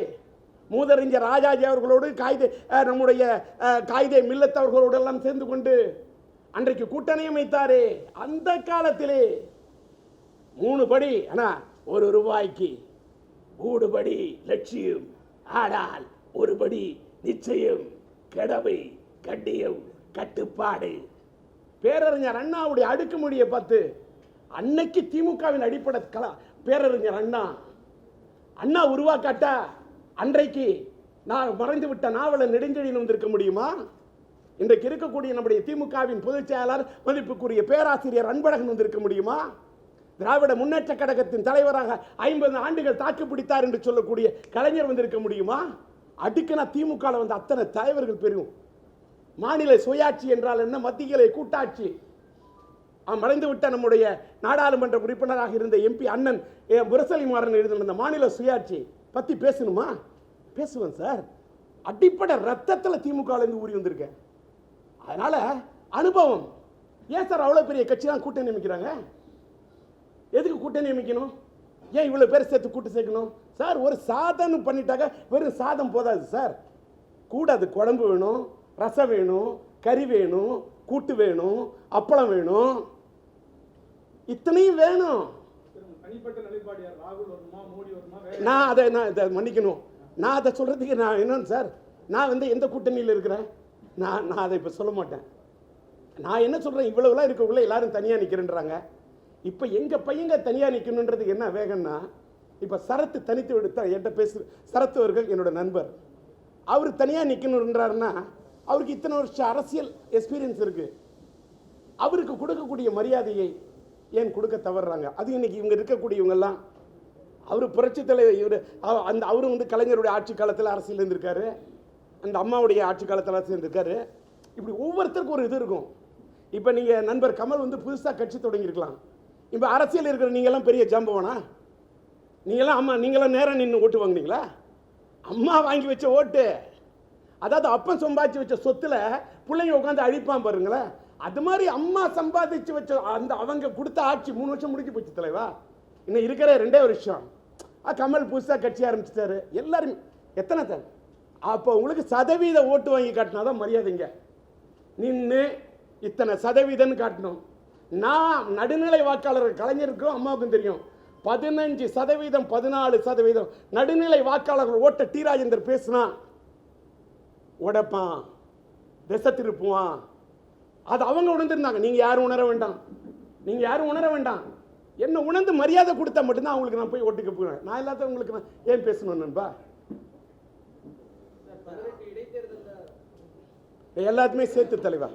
மூதறிஞர் ராஜாஜி அவர்களோடு நம்முடைய காயிதே மில்லத் அவர்களோடு எல்லாம் சேர்ந்து கொண்டு அன்றைக்கு கூட்டணி அமைத்தாரே, அந்த காலத்திலே 3 படி ஆனா ₹1 3 படி லட்சியம், ஆனால் 1 படி நிச்சயம், கடமை, கண்ணியம், கட்டுப்பாடு. பேரறிஞர் அண்ணாவுடைய அடுக்குமொழியை பார்த்து அன்னைக்கு திமுகவின் அடிப்படை பேரறிஞர் அண்ணா உருவாக்காட்டா அன்றைக்கு நான் மறைந்து விட்ட நாவலர் நெடுஞ்செழியன் வந்திருக்க முடியுமா? இன்றைக்கு இருக்கக்கூடிய நம்முடைய திமுகவின் பொதுச் செயலாளர் மதிப்புக்குரிய பேராசிரியர் அன்பழகன் வந்திருக்க முடியுமா? திராவிட முன்னேற்ற கழகத்தின் தலைவராக 50 ஆண்டுகள் தாக்கு பிடித்தார் என்று சொல்லக்கூடிய கலைஞர் வந்திருக்க முடியுமா? அடுக்குனா திமுக வந்த அத்தனை தலைவர்கள் பெரும். மாநில சுயாட்சி என்றால் என்ன, மத்தியிலே கூட்டாட்சி. மறைந்து விட்ட நம்முடைய நாடாளுமன்ற உறுப்பினராக இருந்த எம்பி அண்ணன் முரசலிமாறன் எழுதின மாநில சுயாட்சி பத்தி பேசணுமா? பேசுவேன் சார். அடிப்படை ரத்தத்தில் திமுக ஊறி வந்திருக்கேன். அதனால அனுபவம். ஏன் சார் அவ்வளோ பெரிய கட்சி தான் கூட்டணி நியமிக்கிறாங்க? எதுக்கு கூட்டணி நியமிக்கணும்? ஏன் இவ்வளோ பேர் சேர்த்து கூட்டு சேர்க்கணும் சார்? ஒரு சாதம் பண்ணிட்டாக்க வெறும் சாதம் போதாது சார். கூட அது குழம்பு வேணும், ரசம் வேணும், கறி வேணும், கூட்டு வேணும், அப்பளம் வேணும், இத்தனையும் வேணும். நான் அதை மன்னிக்கணும். நான் அதை சொல்றதுக்கு நான் என்னன்னு சார், நான் எந்த கூட்டணியில் இருக்கிறேன்? நான் அதை இப்போ சொல்ல மாட்டேன். நான் என்ன சொல்றேன், இவ்வளவுலாம் இருக்கக்குள்ள எல்லாரும் தனியாக நிற்கிறேன்றாங்க. இப்போ எங்கள் பையங்க தனியாக நிற்கணுன்றதுக்கு என்ன வேகம்னா, இப்போ சரத்து தனித்து விடுத்த என்கிட்ட சரத்து அவர்கள் என்னோட நண்பர். அவர் தனியாக நிற்கணுன்றாருன்னா அவருக்கு இத்தனை வருஷம் அரசியல் எக்ஸ்பீரியன்ஸ் இருக்கு. அவருக்கு கொடுக்கக்கூடிய மரியாதையை ஏன் கொடுக்க தவறுறாங்க? அது இன்னைக்கு இவங்க இருக்கக்கூடியவங்கெல்லாம், அவர் புரட்சி தலைவர், இவர் அவரும் கலைஞருடைய ஆட்சி காலத்தில் அரசியல் இருந்திருக்காரு, அந்த அம்மாவுடைய ஆட்சி காலத்தில் அரசியல் இருந்திருக்காரு. இப்படி ஒவ்வொருத்தருக்கும் ஒரு இது இருக்கும். இப்போ நீங்கள் நண்பர் கமல் புதுசாக கட்சி தொடங்கியிருக்கலாம். இப்போ அரசியல் இருக்கிற நீங்கள்லாம் பெரிய ஜாம்பவனா? நீங்களாம் நேரம் நின்று ஓட்டு வாங்கினீங்களா? அம்மா வாங்கி வச்ச ஓட்டு, அதாவது அப்பன் சம்பாதிச்சு வச்ச சொத்துல பிள்ளைங்க உட்காந்து அழிப்பான் பாருங்களேன். அது மாதிரி அம்மா சம்பாதிச்சு வச்ச அந்த அவங்க கொடுத்த ஆட்சி 3 வருஷம் முடிஞ்சு போச்சு தலைவா. இன்னும் இருக்கிற 2 வருஷம். கமல் புதுசாக கட்சி ஆரம்பிச்சிட்டாரு. எல்லாரும் எத்தனை சார்? அப்போ உங்களுக்கு சதவீத ஓட்டு வாங்கி காட்டினாதான் மரியாதைங்க. நின்று இத்தனை சதவீதம்னு காட்டணும். நான் நடுநிலை வாக்காளர்கள் கலைஞருக்கும் அம்மாவுக்கும் தெரியும். 15%, 14% நடுநிலை வாக்காளர்கள் ஓட்ட டி ராஜேந்தர் பேசினா உடைப்பான், திசை திருப்புவான். அது அவங்க உணர்ந்திருந்தாங்க. நீங்க யாரும் உணர வேண்டாம். என்ன உணர்ந்து மரியாதை கொடுத்தா மட்டும்தான் அவங்களுக்கு நான் போய் ஓட்டுக்க போகிறேன். நான் எல்லாத்தையும் உங்களுக்கு நான் ஏன் பேசணும் நண்பா? எல்லாத்துமே சேர்த்து தலைவா.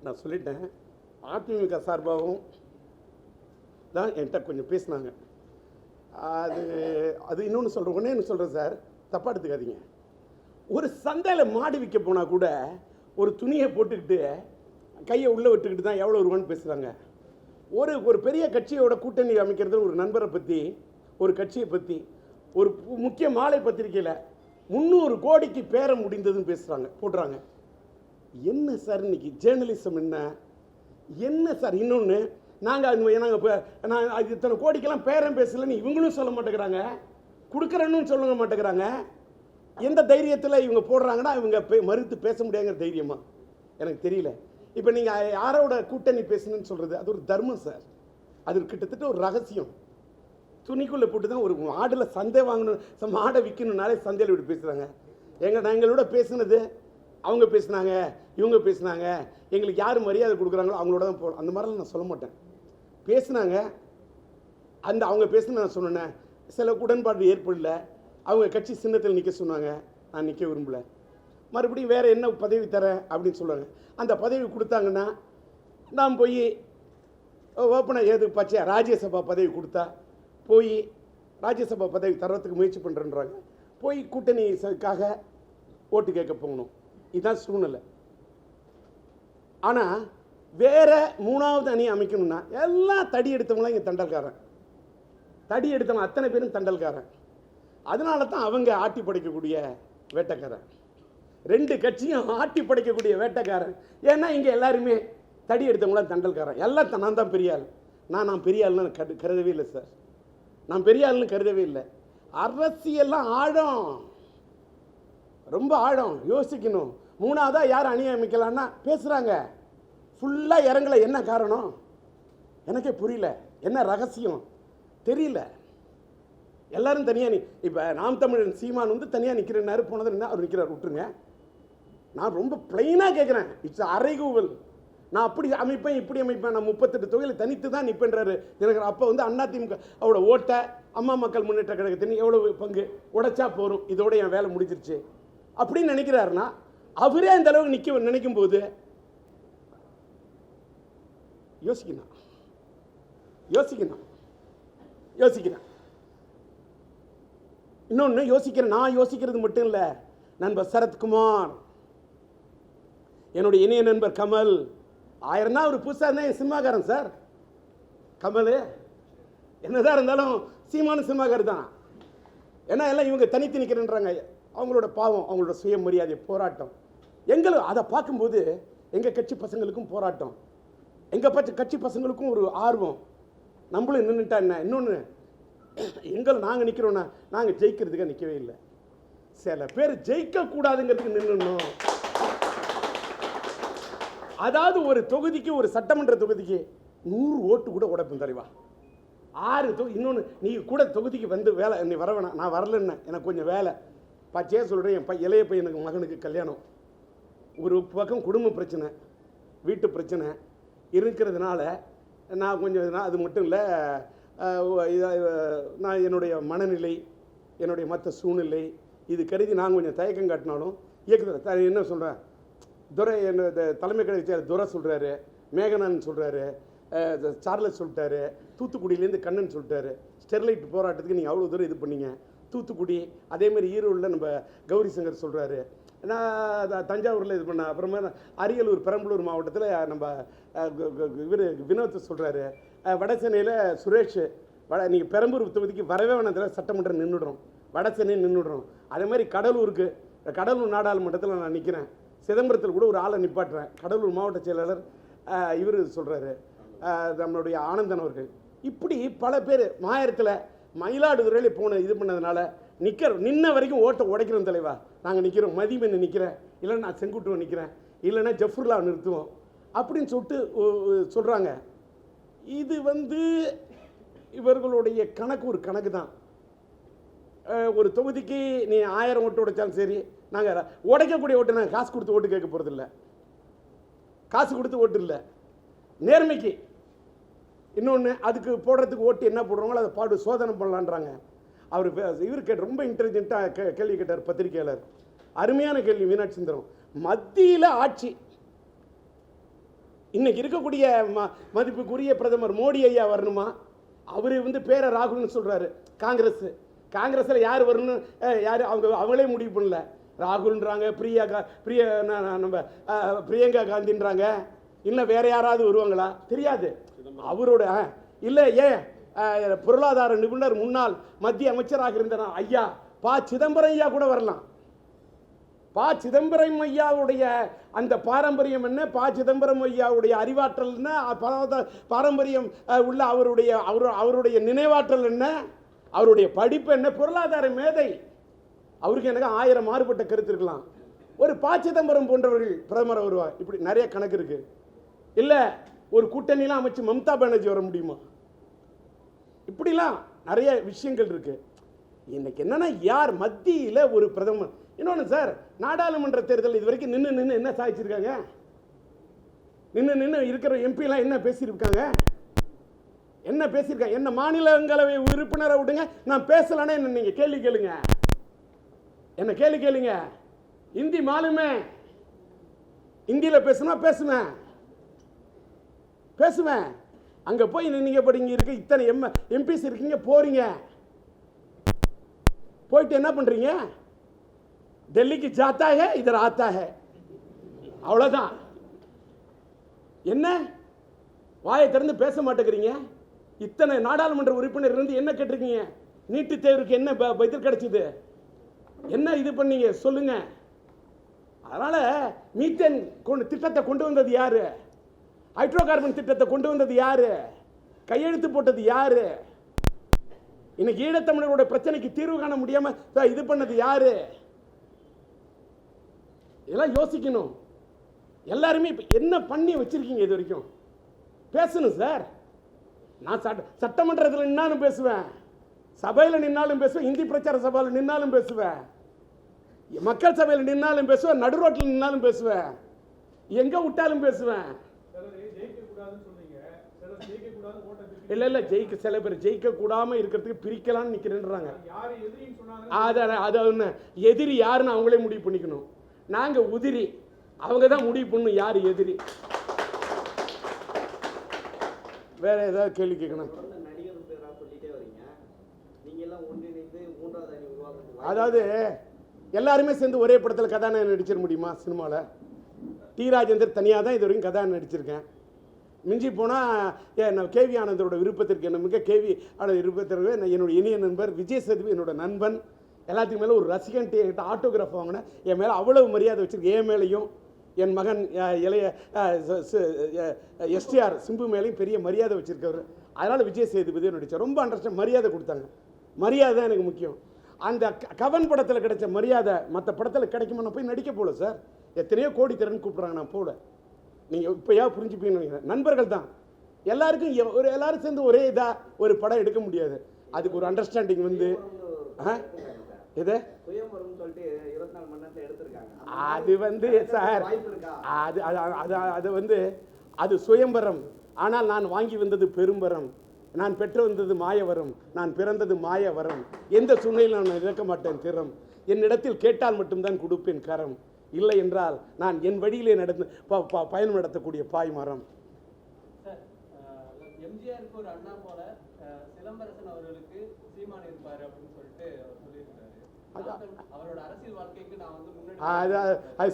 நான் சொல்லிட்டேன். அதிமுக சார்பாகவும் தான் என்கிட்ட கொஞ்சம் பேசினாங்க. அது இன்னொன்று சொல்கிறேன், ஒன்று சொல்கிறேன் சார், தப்பாக எடுத்துக்காதீங்க. ஒரு சந்தையில் மாடு விற்க போனால் கூட ஒரு துணியை போட்டுக்கிட்டு கையை உள்ளே விட்டுக்கிட்டு தான் எவ்வளோ ரூபான்னு பேசுகிறாங்க. ஒரு பெரிய கட்சியோட கூட்டணி அமைக்கிறது, ஒரு நண்பரை பற்றி, ஒரு கட்சியை பற்றி, ஒரு முக்கிய மாலை பத்திரிகையில் 300 கோடிக்கு பேரம் முடிந்ததுன்னு போடுறாங்க. என்ன சார் இன்னைக்கு ஜேர்னலிசம்? என்ன சார்? இன்னொன்று, நாங்கள் இத்தனை கோடிக்கெல்லாம் பேரம் பேசலன்னு இவங்களும் சொல்ல மாட்டேங்கிறாங்க, கொடுக்குறேன்னு சொல்ல மாட்டேங்கிறாங்க. எந்த தைரியத்தில் இவங்க போடுறாங்கன்னா இவங்க மறுத்து பேச முடியாங்கிற தைரியமா எனக்கு தெரியல. இப்போ நீங்கள் யாரோட கூட்டணி பேசணும்னு சொல்கிறது அது ஒரு தர்மம் சார். அது கிட்டத்தட்ட ஒரு ரகசியம். துணிக்குள்ளே போட்டு தான் ஒரு மாடில் சந்தை வாங்கணும், மாடை விற்கணுன்னாலே சந்தையில் விட்டு பேசுகிறாங்க. எங்களோட பேசுனது அவங்க பேசுனாங்க, இவங்க பேசுனாங்க, எங்களுக்கு யார் மரியாதை கொடுக்குறாங்களோ அவங்களோட தான் போகணும். அந்த மாதிரிலாம் நான் சொல்ல மாட்டேன். பேசுனாங்க, அவங்க பேசுன நான் சொன்னேன். சில உடன்பாடு ஏற்படல. அவங்க கட்சி சின்னத்தில் நிற்க சொன்னாங்க, நான் நிற்க விரும்பலை. மறுபடியும் வேறு என்ன பதவி தரேன் அப்படின்னு சொல்லுவாங்க. அந்த பதவி கொடுத்தாங்கன்னா நான் போய் ஓப்பனாக ஏது பச்சையா ராஜ்யசபா பதவி கொடுத்தா போய் ராஜ்யசபா பதவி தர்றதுக்கு முயற்சி பண்ணுறேன்றாங்க. போய் கூட்டணிக்காக ஓட்டு கேட்க போகணும். இதுதான் சூழ்நிலை. ஆனால் வேற 3வது அணி அமைக்கணும்னா எல்லாம் தடி எடுத்தவங்களாம் இங்கே தண்டல்காரன். தடி எடுத்தவங்க அத்தனை பேரும் தண்டல்காரன். அதனால தான் அவங்க ஆட்டி படைக்கக்கூடிய வேட்டைக்காரன். 2 கட்சியும் ஆட்டி படைக்கக்கூடிய வேட்டைக்காரன். ஏன்னா இங்கே எல்லாருமே தடி எடுத்தவங்களாம் தண்டல்காரன். எல்லாம் நான் தான் பெரிய ஆள். நான் பெரிய ஆள்னு கருதவே இல்லை சார். நான் பெரிய ஆள்னு கருதவே இல்லை. அரசியல்லாம் ஆழம், ரொம்ப ஆழம், யோசிக்கணும். 3ஆவதா யார் அணி அமைக்கலான்னா பேசுகிறாங்க, ஃபுல்லாக இறங்கலை. என்ன காரணம் எனக்கே புரியல, என்ன ரகசியம் தெரியல. எல்லாரும் தனியாக இப்போ நாம் தமிழன் சீமான் வந்து தனியாக நிற்கிறேன்னாரு, போனது என்ன அவர் நிற்கிறார், விட்டுருங்க. நான் ரொம்ப பிளைனாக கேட்குறேன், இட்ஸ் அரைகூவல். நான் அப்படி அமைப்பேன் இப்படி அமைப்பேன், நான் 38 தொகையில் தனித்து தான் நிற்பேன்றாரு தினகரன். அப்போ வந்து அதிமுக அவரோட ஓட்டை அம்மா மக்கள் முன்னேற்ற கழகத்தின் எவ்வளவு பங்கு உடைச்சா போகிறோம், இதோட என் வேலை முடிஞ்சிருச்சு அப்படின்னு நினைக்கிறாருன்னா, அவரே அந்த அளவுக்கு நிற்க நினைக்கும் போது யோசிக்கணும் யோசிக்கணும் யோசிக்கிறேன். இன்னொன்று யோசிக்கிறேன், நான் யோசிக்கிறது மட்டும் இல்லை, நண்பர் சரத்குமார், என்னுடைய இணைய நண்பர் கமல், 1000 தான் அவர் புதுசாக இருந்தால் என் சினிமாக்காரன் சார். கமல் என்னதான் இருந்தாலும் சீமான சினிமாக்காரர் தான். ஏன்னா எல்லாம் இவங்க தனித்து நிற்கிறேன்றாங்க. அவங்களோட பாவம், அவங்களோட சுயமரியாதை போராட்டம். எங்களுக்கு அதை பார்க்கும்போது எங்கள் கட்சி பசங்களுக்கும் போராட்டம், எங்கள் கட்சி பசங்களுக்கும் ஒரு ஆர்வம். நம்மளும் நின்றுட்டா என்ன. இன்னொன்று, நாங்கள் நிற்கிறோன்னா நாங்கள் ஜெயிக்கிறதுக்காக நிற்கவே இல்லை. சில பேர் ஜெயிக்கக்கூடாதுங்கிறதுக்கு நின்றுணும். அதாவது ஒரு தொகுதிக்கு, ஒரு சட்டமன்ற தொகுதிக்கு 100 ஓட்டு கூட உடைப்போம் தலைவா. 6 தொகுதி. இன்னொன்று, நீ கூட தொகுதிக்கு வந்து வேலை, நீ வர வேணாம், நான் வரலன்னு, எனக்கு கொஞ்சம் வேலை பச்சையாக சொல்கிறேன். என் இளைய பையனுக்கு மகனுக்கு கல்யாணம், ஒரு பக்கம் குடும்ப பிரச்சனை, வீட்டு பிரச்சனை இருக்கிறதுனால நான் கொஞ்சம், அது மட்டும் இல்லை, நான் என்னுடைய மனநிலை, என்னுடைய மற்ற சூழ்நிலை இது கருதி நான் கொஞ்சம் தயக்கம் காட்டினாலும் இயக்குனர் என்ன சொல்கிறேன், துரை என்ன தலைமை கழக துரை சொல்கிறாரு, மேகனான் சொல்கிறாரு, சார்லஸ் சொல்லிட்டாரு, தூத்துக்குடியிலேருந்து கண்ணன் சொல்லிட்டாரு, ஸ்டெர்லைட் போராட்டத்துக்கு நீங்கள் அவ்வளோ தூரம் இது பண்ணீங்க, தூத்துக்குடி. அதேமாதிரி ஈரோடில் நம்ம கௌரி சங்கர் சொல்கிறாரு, நான் தஞ்சாவூரில் இது பண்ணேன். அப்புறமா அரியலூர் பெரம்பலூர் மாவட்டத்தில் நம்ம இவர் வினோத் சொல்கிறாரு, வட சென்னையில் சுரேஷ், நீங்கள் பெரம்பலூர் தொகுதிக்கு வரவே வேணாத்தில் சட்டமன்றம் நின்றுடுறோம், வட சென்னை நின்றுடுறோம். அதே மாதிரி கடலூருக்கு, கடலூர் நாடாளுமன்றத்தில் நான் நிற்கிறேன், சிதம்பரத்தில் கூட ஒரு ஆளை நிப்பாட்டுறேன். கடலூர் மாவட்ட செயலாளர் இவர் சொல்கிறாரு, நம்மளுடைய ஆனந்தன் அவர்கள். இப்படி பல பேர் மாயத்தில் மயிலாடுதுறையில் போன இது பண்ணதுனால நின்ன வரைக்கும் ஓட்டை உடைக்கிறோம் தலைவா. நாங்கள் நிற்கிறோம், மதிமன் நிற்கிறேன், இல்லைன்னா நான் செங்குட்டுவன் நிற்கிறேன், இல்லைன்னா ஜஃபுர்லா நிறுத்துவோம் அப்படின்னு சொல்லிட்டு சொல்கிறாங்க. இது வந்து இவர்களுடைய கணக்கு ஒரு கணக்கு தான். ஒரு தொகுதிக்கு நீ 1000 ஓட்டு உடைச்சாலும் சரி, நாங்கள் உடைக்கக்கூடிய ஓட்டு, நாங்கள் காசு கொடுத்து ஓட்டு கேட்க போகிறதில்ல, காசு கொடுத்து ஓட்டு இல்லை, நேர்மைக்கு. இன்னொன்று, அதுக்கு போடுறதுக்கு ஓட்டு என்ன போடுறவங்களோ அதை சோதனை பண்ணலான்றாங்க. அவர் இவர் ரொம்ப இன்டெலிஜென்ட்டாக கேள்வி கேட்டார் பத்திரிகையாளர், அருமையான கேள்வி மீனாட்சி சுந்தரம். மத்தியில் ஆட்சி, இன்னைக்கு இருக்கக்கூடிய மதிப்புக்குரிய பிரதமர் மோடி ஐயா வரணுமா? அவர் வந்து பேரை ராகுல்னு சொல்கிறாரு. காங்கிரஸில் யார் வரணும், யார் அவங்களே முடிவு பண்ணல. ராகுல்ன்றாங்க, நம்ம பிரியங்கா காந்தின்றாங்க, இல்லை வேற யாராவது வருவாங்களா தெரியாது. அவரோட இல்லை, ஏன் பொருளாதார நிபுணர் முன்னாள் மத்திய அமைச்சராக இருந்த ஐயா சிதம்பரம் ஐயா கூட வரலாம். சிதம்பரம் ஐயாவுடைய அந்த பாரம்பரியம் என்ன, சிதம்பரம் ஐயாவுடைய அறிவாற்றல் என்ன, பாரம்பரியம் உள்ள அவருடைய நினைவாற்றல் என்ன, அவருடைய படிப்பு என்ன, பொருளாதார மேதை. அவருக்கு எனக்கு 1000 மாறுபட்ட கருத்து இருக்கலாம். ஒரு சிதம்பரம் போன்றவர்கள் பிரதமர் வருவார். இப்படி நிறைய கணக்கு இருக்கு. இல்லை, ஒரு கூட்டணிலாம் அமைச்சு மம்தா பானர்ஜி வர முடியுமா? இப்படிலாம் நிறைய விஷயங்கள் இருக்கு. இன்னைக்கு என்னன்னா, யார் மத்தியில் ஒரு பிரதமர். இன்னொன்று சார், நாடாளுமன்ற தேர்தல் இது வரைக்கும் நின்று என்ன சாதிச்சிருக்காங்க? நின்று இருக்கிற எம்பிலாம் என்ன பேசியிருக்காங்க? என்ன மாநிலங்களவை உறுப்பினரை விடுங்க, நான் பேசலானே என்ன நீங்க கேள்வி கேளுங்க, என்ன கேள்வி கேளுங்க. இந்தி மாலுமே, இந்தியில் பேசுனா பேசுவேன். அங்கே போய் நீங்க படிங்க இருக்கு, இத்தனை எம்பிஸ் இருக்கீங்க, போறீங்க, போயிட்டு என்ன பண்றீங்க? டெல்லிக்கு ஜாத்தா ஹே, இதர் ஆத்தா ஹே, அவ்வளோதான். என்ன வாயை திறந்து பேச மாட்டேங்கிறீங்க? இத்தனை நாடாளுமன்ற உறுப்பினர் இருந்து என்ன கேட்டிருக்கீங்க? நீட்டு தேர்வுக்கு என்ன பதில் கிடைச்சது? என்ன இது பண்ணீங்க சொல்லுங்க. அதனால மீத்தேன் திட்டத்தை கொண்டு வந்தது யாரு? ஹைட்ரோ கார்பன் திட்டத்தை கொண்டு வந்தது யாரு? கையெழுத்து போட்டது யாரு? இன்னைக்கு ஈழத்தமிழர்களுடைய பிரச்சனைக்கு தீர்வு காண முடியாம இது பண்ணது யாரு? இதெல்லாம் யோசிக்கணும். எல்லாருமே என்ன பண்ணி வச்சிருக்கீங்க? இது வரைக்கும் பேசணும் சார். நான் சட்டமன்றத்தில் நின்னாலும் பேசுவேன், சபையில் நின்னாலும் பேசுவேன், இந்தி பிரச்சார சபையில் நின்னாலும் பேசுவேன், மக்கள் சபையில் நின்னாலும் பேசுவேன், நடு ரோட்டில் நின்னாலும் பேசுவேன், எங்க விட்டாலும் பேசுவேன். இல்ல இல்ல ஜெயிக்க சில பேர் ஜெயிக்க கூடாம இருக்கிறதுக்கு பிரிக்கலாம்னு நிக்கிறேன்றாங்க. அது எதிரி யாருன்னு அவங்களே முடிவு பண்ணிக்கணும். நாங்க உதிரி, அவங்க தான் முடிவு பண்ணணும் யாரு எதிரி. வேற ஏதாவது கேள்வி கேட்கணும்? அதாவது எல்லாருமே சேர்ந்து ஒரே படத்தில் கதாநாயகன் நடிச்சிட முடியுமா? சினிமாவில் டி ராஜேந்தர் தனியாக தான் இது வரைக்கும் கதாநாயகன் நடிச்சிருக்கேன். மிஞ்சி போனால் கேவி ஆனந்தரோட விருப்பத்திற்கு என்ன மிக கேவி ஆனந்த விருப்பத்திற்கு என்னோட இனிய நண்பர் விஜய் சேதுபதி என்னோட நண்பன், எல்லாத்துக்கும் மேலே ஒரு ரசிகன், என்கிட்ட ஆட்டோகிராஃப் வாங்கினேன். என் மேலே அவ்வளவு மரியாதை வச்சுருக்கு. என் மேலேயும் என் மகன் இளைய எஸ்டிஆர் சிம்பு மேலேயும் பெரிய மரியாதை வச்சுருக்கவர். அதனால் விஜய் சேதுபதியும் நடித்தார். ரொம்ப அண்டர்ஸ்டாண்ட் மரியாதை கொடுத்தாங்க. மரியாதை தான் எனக்கு முக்கியம். அந்த கவன் படத்தில் கிடைச்ச மரியாதை மற்ற படத்தில் கிடைக்குமா? நான் போய் நடிக்க போகல சார். எத்தனையோ கோடி தரேன்னு கூப்பிட்றாங்க, நான் போகல. நீங்கள் இப்போயா புரிஞ்சுப்பீங்கன்னு நினைக்கிறேன். நண்பர்கள் தான் எல்லாருக்கும் எல்லாரும் சேர்ந்து ஒரே இதாக ஒரு படம் எடுக்க முடியாது. அதுக்கு ஒரு அண்டர்ஸ்டாண்டிங் வந்து இது அது வந்து சார் அது சுயம்பரம். ஆனால் நான் வாங்கி வந்தது பெரும்பரம். நான் பெற்று வந்தது மாயவரம். நான் பிறந்தது மாயவரம். எந்த சூழ்நிலையில் நான் இழக்க மாட்டேன் திறம். என்னிடத்தில் கேட்டால் மட்டும்தான் கொடுப்பேன் கரம். இல்லை என்றால் நான் என் வழியிலே நடந்து பயணம் நடத்தக்கூடிய பாய் மரம். எம்ஜிஆருக்கு ஒரு அண்ணா போல சிலம்பரசன் அவர்களுக்கு சீமான் இருப்பார் அப்படின்னு சொல்லிட்டு சொல்லியிருக்காரு. அவரோட அரசியல் வாழ்க்கைக்கு நான் வந்து முன்னாடி அது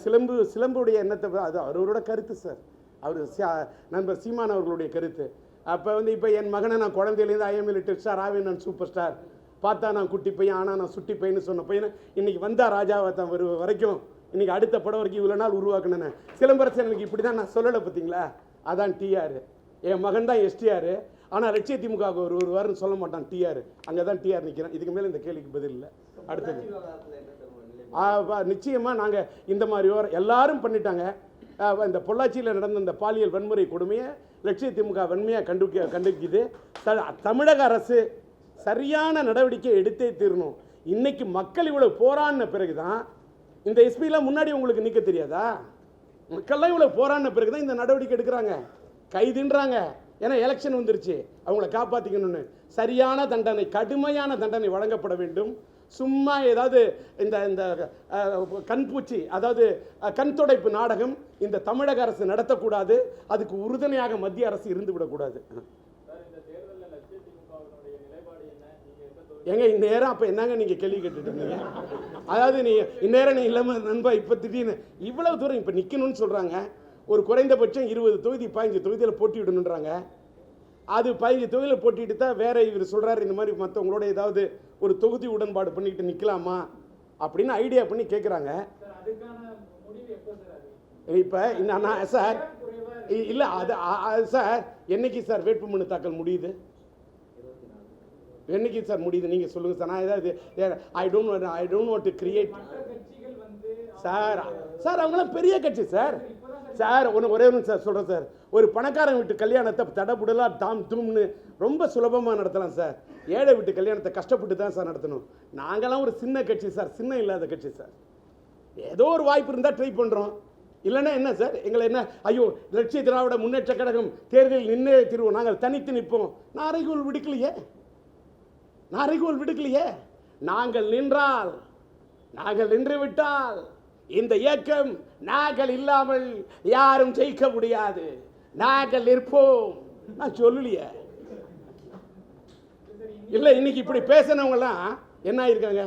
சிலம்புடைய எண்ணத்தை அது அவரோட கருத்து சார். அவர் நண்பர் சீமான் அவர்களுடைய கருத்து. அப்போ இப்போ என் மகனை நான் குழந்தையிலேருந்து ஐஎம் லிட்டில் ஸ்டார், ஆவேன் நான் சூப்பர் ஸ்டார், பார்த்தா நான் குட்டி பையன், ஆனால் நான் சுட்டி பையன்னு சொன்ன பையனை இன்னைக்கு வந்தா ராஜாவை தான் வரைக்கும் இன்னைக்கு அடுத்த படம் வரைக்கும் இவ்வளோ நாள் உருவாக்குனேன். சிலம்பரசன் எனக்கு இப்படி தான் நான் சொல்லலை பார்த்தீங்களா? அதான் டிஆர். என் மகன் தான் எஸ்டிஆர். ஆனால் லட்சிய திமுக ஒரு வாரம் சொல்ல மாட்டான் டிஆர். அங்கே தான் டிஆர் நிற்கிறேன். இதுக்கு மேலே இந்த கேள்விக்கு பதில் இல்லை. அடுத்தது நிச்சயமாக நாங்கள் இந்த மாதிரி எல்லாரும் பண்ணிட்டாங்க. இந்த பொள்ளாச்சியில் நடந்த இந்த பாலியல் வன்முறை கொடுமையை லட்சிய திமுக வன்மையாக கண்டிக்குது. தமிழக அரசு சரியான நடவடிக்கை எடுத்தே தீரணும். இன்னைக்கு மக்கள் இவ்வளோ போராடின பிறகு தான் இந்த எஸ்பிலாம் முன்னாடி உங்களுக்கு நிற்க தெரியாதா? மக்கள்லாம் இவ்வளோ போராடின பிறகு தான் இந்த நடவடிக்கை எடுக்கிறாங்க, கைதுன்றாங்க. ஏன்னா எலெக்ஷன் வந்துருச்சு, அவங்கள காப்பாற்றிக்கணும்னு. சரியான தண்டனை, கடுமையான தண்டனை வழங்கப்பட வேண்டும். சும்மா ஏதாவது இந்த கண்பூச்சி, அதாவது கண் துடைப்பு நாடகம் இந்த தமிழக அரசு நடத்தக்கூடாது. அதுக்கு உறுதுணையாக மத்திய அரசு இருந்து விடக்கூடாது. ஏங்க இந்நேரம் அப்போ என்னங்க நீங்கள் கேள்வி கேட்டுட்டு இருந்தீங்க? அதாவது இந்நேரம் நீ இல்லாமல் நண்பா இப்போ திடீர்னு இவ்வளவு தூரம் இப்போ நிற்கணும்னு சொல்கிறாங்க. ஒரு குறைந்தபட்சம் 20 தொகுதி 15 தொகுதியில் போட்டியிடணுன்றாங்க. அது 15 தொகுதியில் போட்டிட்டு தான் வேற இவர் சொல்கிறார் இந்த மாதிரி மற்றவங்களோட ஏதாவது ஒரு தொகுதி உடன்பாடு பண்ணிக்கிட்டு நிற்கலாமா அப்படின்னு ஐடியா பண்ணி கேட்குறாங்க. இப்போ நான் சார் இல்லை அது சார் என்னைக்கு சார் வேட்புமனு தாக்கல் முடியுது? என்னைக்கு சார் முடியுது நீங்கள் சொல்லுங்கள் சார். நான் ஏதாவது I don't want to create sir அவங்களாம் பெரிய கட்சி சார். ஒரே ஒன்று சார் சொல்கிறேன் சார். ஒரு பணக்காரன் வீட்டு கல்யாணத்தை தடபுடலாக தாம் தூம்னு ரொம்ப சுலபமாக நடத்தலாம் சார். ஏழை வீட்டு கல்யாணத்தை கஷ்டப்பட்டு தான் சார் நடத்தணும். நாங்களாம் ஒரு சின்ன கட்சி சார், சின்ன இல்லாத கட்சி சார். ஏதோ ஒரு வாய்ப்பு இருந்தால் ட்ரை பண்ணுறோம். இல்லைன்னா என்ன சார் எங்களை என்ன ஐயோ லட்சிய திராவிட முன்னேற்ற கழகம் தேர்தலில் நின்னே தீர்வோம், நாங்கள் தனித்து நிற்போம். நான் அறைகோல் விடுக்கலையே. நாங்கள் நின்றால், நாங்கள் நின்று விட்டால் இந்த இயக்கம் நாங்கள் இல்லாமல் யாரும் ஜெயிக்க முடியாது. நாங்கள் நிற்போம். நான் சொல்லலையே. இல்லை இன்னைக்கு இப்படி பேசினவங்கலாம் என்ன ஆயிருக்காங்க?